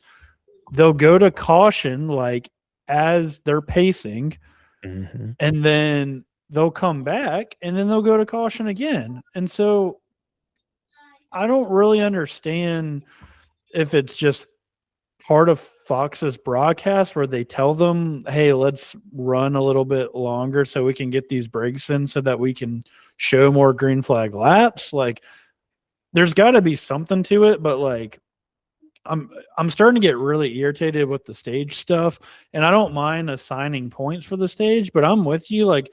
they'll go to caution like as they're pacing, and then they'll come back and then they'll go to caution again. And so I don't really understand if it's just part of Fox's broadcast where they tell them, hey, let's run a little bit longer so we can get these breaks in so that we can show more green flag laps. Like, there's got to be something to it, but like, I'm starting to get really irritated with the stage stuff, and I don't mind assigning points for the stage, but I'm with you. Like,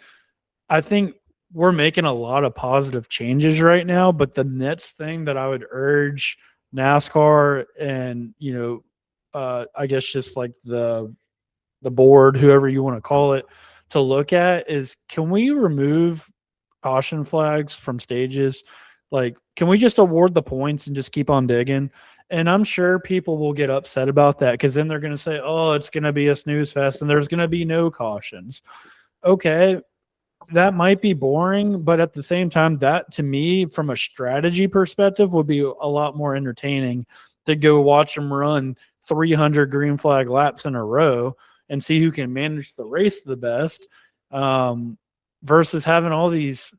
I think we're making a lot of positive changes right now, but the next thing that I would urge NASCAR and, I guess just like the board, whoever you want to call it, to look at is, can we remove caution flags from stages? Like, can we just award the points and just keep on digging? And I'm sure people will get upset about that because then they're going to say, oh, it's going to be a snooze fest and there's going to be no cautions. Okay, that might be boring, but at the same time, that to me, from a strategy perspective, would be a lot more entertaining to go watch them run 300 green flag laps in a row and see who can manage the race the best, versus having all these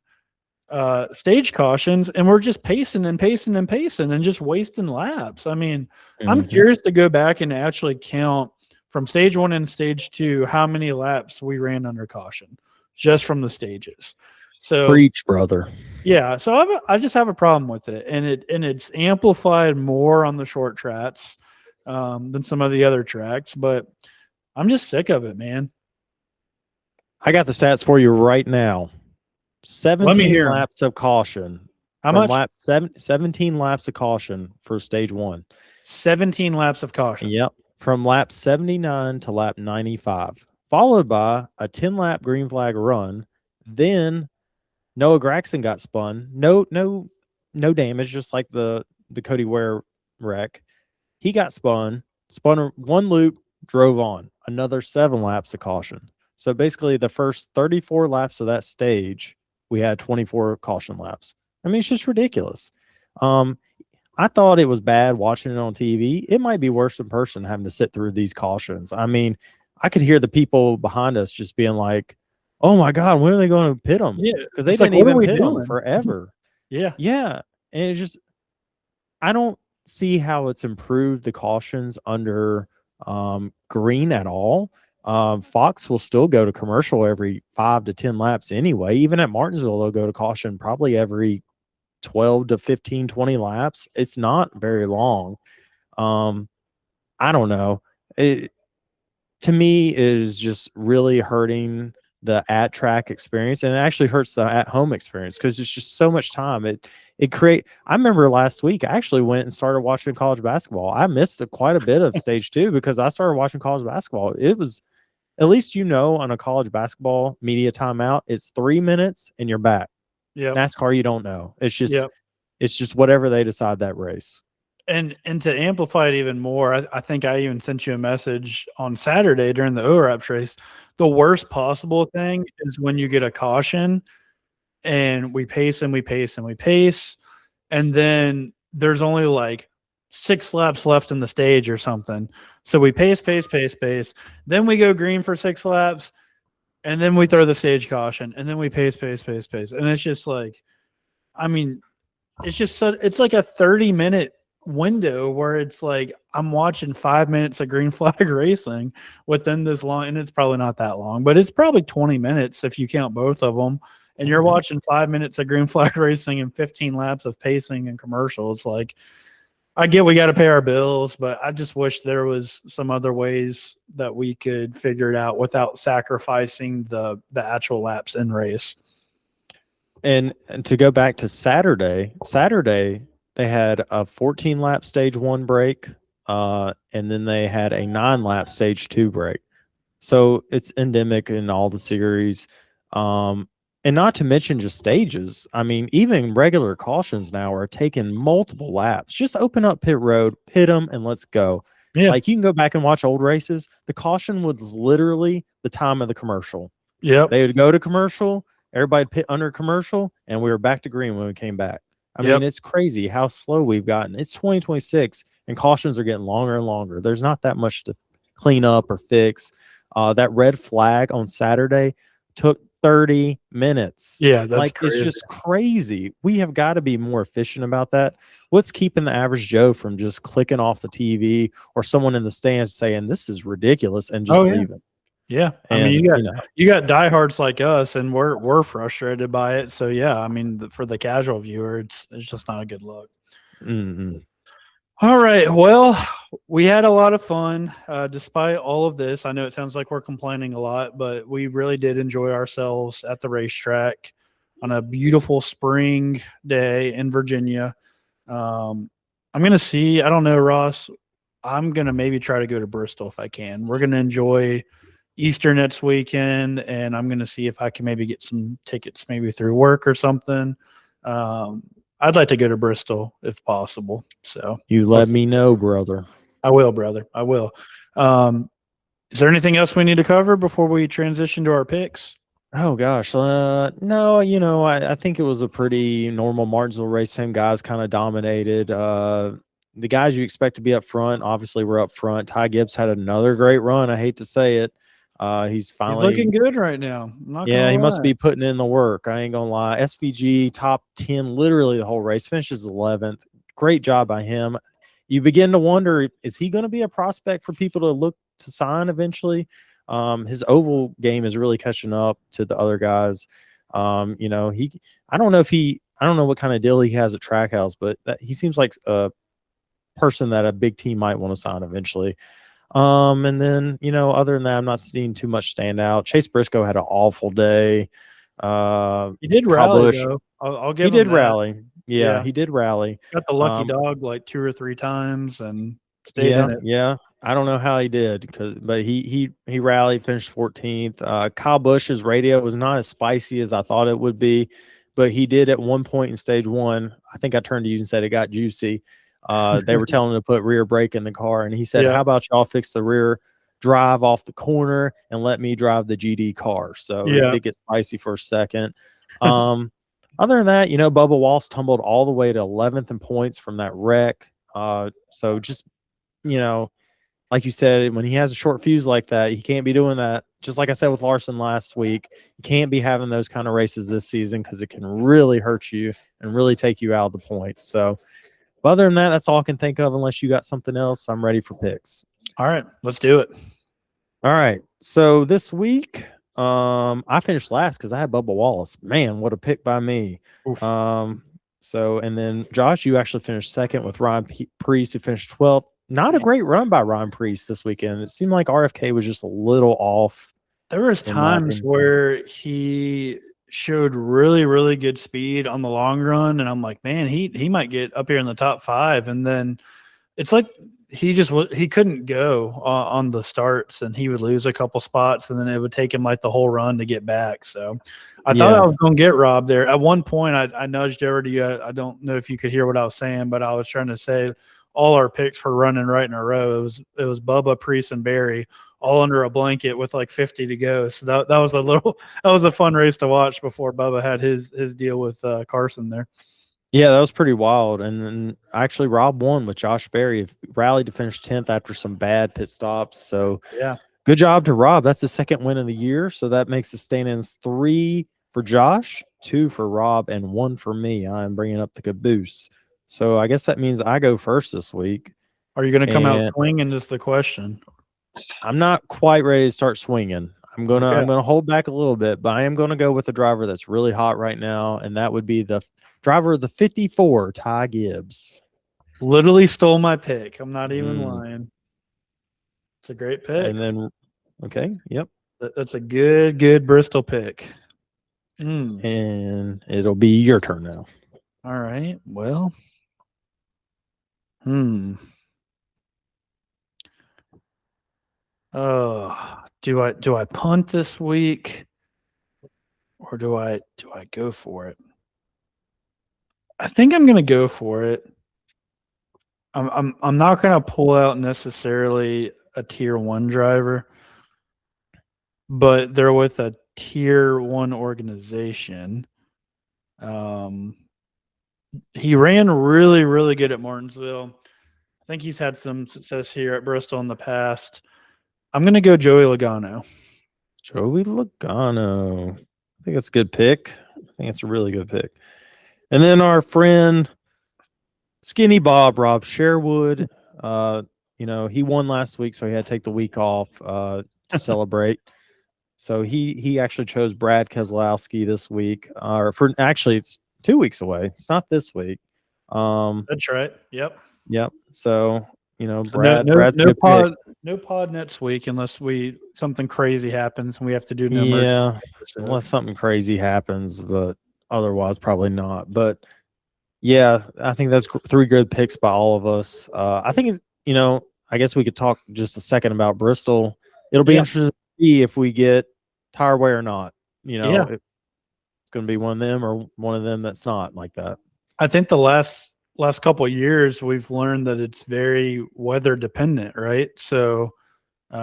stage cautions and we're just pacing and pacing and pacing and just wasting laps. I mean, I'm curious to go back and actually count from stage 1 and stage 2 how many laps we ran under caution just from the stages. So preach, brother. Yeah, so I just have a problem with it, and it's amplified more on the short tracks than some of the other tracks. But I'm just sick of it, man. I got the stats for you right now. Let me 17 hear 'em. laps of caution. How From much? 17 laps of caution for stage 1. 17 laps of caution. Yep. From lap 79 to lap 95, followed by a 10-lap green flag run. Then Noah Gragson got spun. No damage, just like the Cody Ware wreck. He got spun one loop, drove on. Another 7 laps of caution. So basically, the first 34 laps of that stage, we had 24 caution laps. I mean, it's just ridiculous. I thought it was bad watching it on TV. It might be worse in person having to sit through these cautions. I mean, I could hear the people behind us just being like, "Oh my God, when are they going to pit them?" Yeah, Because they it's like, didn't what are even we pit them doing? forever. Yeah. Yeah, and it's just I don't see how it's improved the cautions under green at all. Fox will still go to commercial every 5 to 10 laps anyway. Even at Martinsville, they'll go to caution probably every 12 to 15, 20 laps. It's not very long. I don't know. It to me is just really hurting the at track experience, and it actually hurts the at home experience because it's just so much time. I remember last week I actually went and started watching college basketball. I missed quite a bit of stage 2 because I started watching college basketball. It was at least on a college basketball media timeout, it's 3 minutes and you're back. Yep. NASCAR, you don't know. It's Yep. just whatever they decide that race. And to amplify it even more, I think I even sent you a message on Saturday during the ORAP race. The worst possible thing is when you get a caution and we pace and we pace and we pace, and then there's only like 6 laps left in the stage or something. So we pace, pace, pace, pace. Then we go green for 6 laps, and then we throw the stage caution, and then we pace, pace, pace, pace. And it's just like, I mean, it's like a 30-minute window where it's like I'm watching 5 minutes of green flag racing within this long, and it's probably not that long, but it's probably 20 minutes if you count both of them. And you're watching 5 minutes of green flag racing and 15 laps of pacing and commercial. It's like, I get we got to pay our bills, but I just wish there was some other ways that we could figure it out without sacrificing the actual laps in race. And to go back to Saturday they had a 14-lap stage 1 break, and then they had a 9-lap stage 2 break. So it's endemic in all the series. And not to mention just stages. I mean, even regular cautions now are taking multiple laps. Just open up pit road, pit them, and let's go. Yeah. Like, you can go back and watch old races. The caution was literally the time of the commercial. Yep. They would go to commercial, everybody pit under commercial, and we were back to green when we came back. I mean, it's crazy how slow we've gotten. It's 2026, and cautions are getting longer and longer. There's not that much to clean up or fix. That red flag on Saturday took 30 minutes. Yeah, that's like crazy. It's just crazy. We have got to be more efficient about that. What's keeping the average Joe from just clicking off the TV or someone in the stands saying this is ridiculous and just leaving? Yeah, I And, mean, you got diehards like us, and we're frustrated by it. So yeah, I mean, for the casual viewer, it's just not a good look. Mm-hmm. All right, well, we had a lot of fun despite all of this. I know it sounds like we're complaining a lot, but we really did enjoy ourselves at the racetrack on a beautiful spring day in Virginia. I'm gonna see. I don't know, Ross. I'm gonna maybe try to go to Bristol if I can. We're gonna enjoy Easter next weekend, and I'm going to see if I can maybe get some tickets maybe through work or something. I'd like to go to Bristol if possible. So you let me know, brother. I will, brother. I will. Is there anything else we need to cover before we transition to our picks? Oh gosh, no. I think it was a pretty normal Martinsville race. Same guys kind of dominated. The guys you expect to be up front, obviously, were up front. Ty Gibbs had another great run. I hate to say it. He's looking good right now. He must be putting in the work. I ain't gonna lie. SVG top 10, literally the whole race, finishes 11th. Great job by him. You begin to wonder, is he going to be a prospect for people to look to sign eventually? His oval game is really catching up to the other guys. I don't know what kind of deal he has at Trackhouse, but he seems like a person that a big team might want to sign eventually. And then, other than that, I'm not seeing too much stand out. Chase Briscoe had an awful day. He did Kyle rally Busch, though. I'll he give him did that. rally. Yeah, Yeah, he did rally. got the lucky Um, dog like 2 or 3 times and stayed in yeah, it. yeah. I don't know how he did but he rallied, finished 14th. Kyle Busch's radio was not as spicy as I thought it would be, but he did at one point in stage one. I think I turned to you and said it got juicy. They were telling him to put rear brake in the car, and he said, Yeah, "How about y'all fix the rear drive off the corner and let me drive the GD car?" So it yeah. did get spicy for a second. Um, Other than that, Bubba Wallace tumbled all the way to 11th in points from that wreck. So just you know, like you said, when he has a short fuse like that, he can't be doing that. Just like I said with Larson last week, you can't be having those kind of races this season because it can really hurt you and really take you out of the points. So, but other than that, that's all I can think of. Unless you got something else, I'm ready for picks. All right, let's do it. All right. So this week, I finished last because I had Bubba Wallace. Man, what a pick by me. Oof. And then Josh, you actually finished second with Ryan Priest, who finished 12th. Not a great run by Ryan Priest this weekend. It seemed like RFK was just a little off. There was In my times opinion. where he showed really, really good speed on the long run, and I'm like, man, he might get up here in the top 5, and then it's like he couldn't go on the starts, and he would lose a couple spots, and then it would take him like the whole run to get back. So I thought I Yeah. was going to get robbed there. At one point, I nudged over to you. I don't know if you could hear what I was saying, but I was trying to say all our picks were running right in a row. It was Bubba, Priest, and Barry all under a blanket with like 50 to go. So that was that was a fun race to watch before Bubba had his deal with Carson there. Yeah, that was pretty wild. And then actually Rob won with Josh Berry, rallied to finish 10th after some bad pit stops. So Yeah. good job to Rob. That's the second win of the year. So that makes the stand-ins 3 for Josh, 2 for Rob, and 1 for me. I'm bringing up the caboose. So I guess that means I go first this week. Are you going to come out And swinging is the question. I'm not quite ready to start swinging. I'm Okay. gonna hold back a little bit, but I am gonna go with the driver that's really hot right now, and that would be the driver of the 54, Ty Gibbs. Literally stole my pick. I'm not even Mm. lying. It's a great pick. And then, okay, yep, That's a good Bristol pick. Mm. and it'll be your turn now. All right. Well, do I punt this week, or do I go for it? I think I'm going to go for it. I'm not going to pull out necessarily a tier 1 driver, but they're with a tier 1 organization. He ran really, really good at Martinsville. I think he's had some success here at Bristol in the past. I'm going to go Joey Logano. Joey Logano. I think that's a good pick. I think it's a really good pick. And then our friend Skinny Bob, Rob Sherwood. He won last week, so he had to take the week off to celebrate. So he actually chose Brad Keselowski this week. Actually, it's 2 weeks away. It's not this week. That's right. Yep. Yep. So So Brad's a good pick. no pod next week unless something crazy happens and we have to do no Yeah, episode. unless something crazy happens, but otherwise probably not. But yeah, I think that's 3 good picks by all of us. I think it's, I guess we could talk just a second about Bristol. It'll be interesting to see if we get tire wear or not. It's going to be one of them or one of them that's not like that. I think the last couple of years we've learned that it's very weather dependent, right? So, if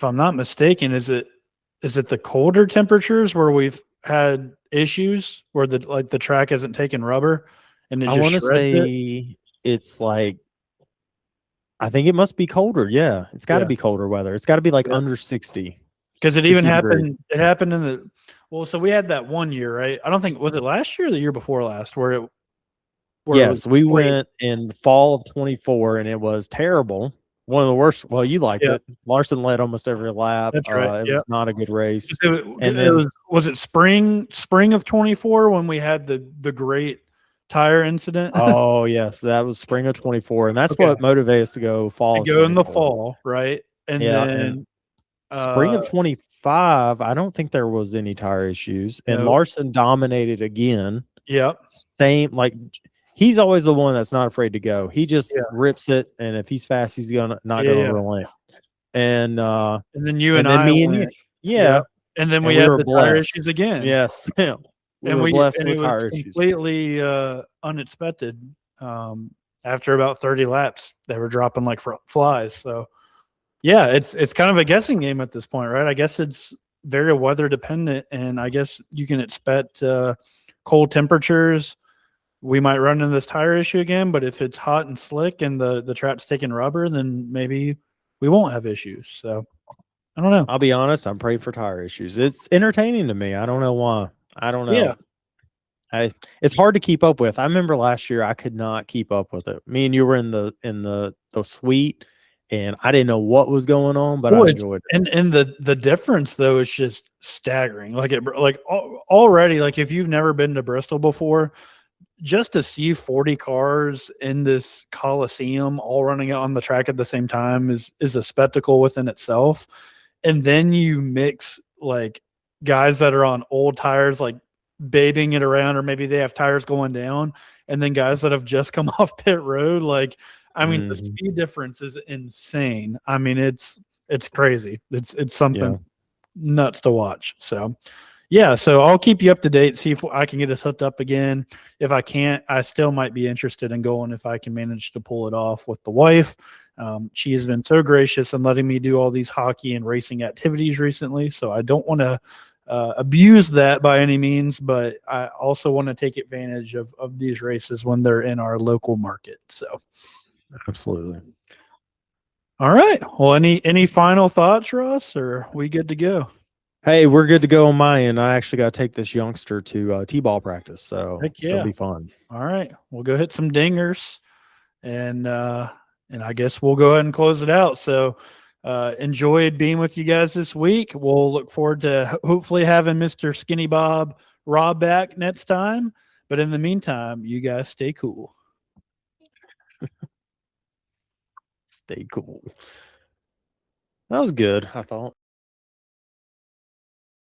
I'm not mistaken, is it the colder temperatures where we've had issues where the track hasn't taken rubber and I want to say it's like, I think it must be colder. Yeah, it's got to be colder weather. It's got to be like under 60. Because it 60 even degrees. happened. It happened in the so we had that one year, right? I don't think was it last year or the year before last where Yes, we went in the fall of 24 and it was terrible. One of the worst. Well, you liked it. Larson led almost every lap. That's right. It was not a good race. Was it spring of 24 when we had the great tire incident. Oh yes, that was spring of 24, and that's Okay. what motivated us to go fall To of go in the 24. fall, right? And Yeah, and then spring of 25, I don't think there was any tire issues, and no, Larson dominated again. yep, Same, like he's always the one that's not afraid to go. He just yeah, rips it, and if he's fast, he's not yeah, gonna yeah. relent. And And then you and and then I me and you, went, yeah, yep. And then and we we had were the tire blessed. issues again. Yes, we And were blessed and it with was tire issues. completely unexpected. After about 30 laps, they were dropping like flies. So yeah, it's kind of a guessing game at this point, right? I guess it's very weather dependent, and I guess you can expect cold temperatures. We might run into this tire issue again, but if it's hot and slick and the trap's taking rubber, then maybe we won't have issues. So I don't know. I'll be honest, I'm praying for tire issues. It's entertaining to me. I don't know why. I don't know. Yeah. It's hard to keep up with. I remember last year I could not keep up with it. Me and you were in the suite, and I didn't know what was going on, but Well, I it's enjoyed it. and the difference though is just staggering. Already, like if you've never been to Bristol before, just to see 40 cars in this coliseum all running out on the track at the same time is a spectacle within itself. And then you mix like guys that are on old tires, like baiting it around, or maybe they have tires going down, and then guys that have just come off pit road. Like, I mean, the Mhm. speed difference is insane. I mean, it's crazy. It's something Yeah. nuts to watch. So yeah, so I'll keep you up to date, see if I can get us hooked up again. If I can't, I still might be interested in going if I can manage to pull it off with the wife. She has been so gracious in letting me do all these hockey and racing activities recently, so I don't want to abuse that by any means, but I also want to take advantage of these races when they're in our local market. So, Absolutely. all right. Well, any final thoughts, Ross, or are we good to go? Hey, we're good to go on my end. I actually got to take this youngster to t-ball practice, so Heck it's gonna yeah. be fun. All right. We'll go hit some dingers, and I guess we'll go ahead and close it out. So enjoyed being with you guys this week. We'll look forward to hopefully having Mr. Skinny Bob Rob back next time. But in the meantime, you guys stay cool. Stay cool. That was good, I thought.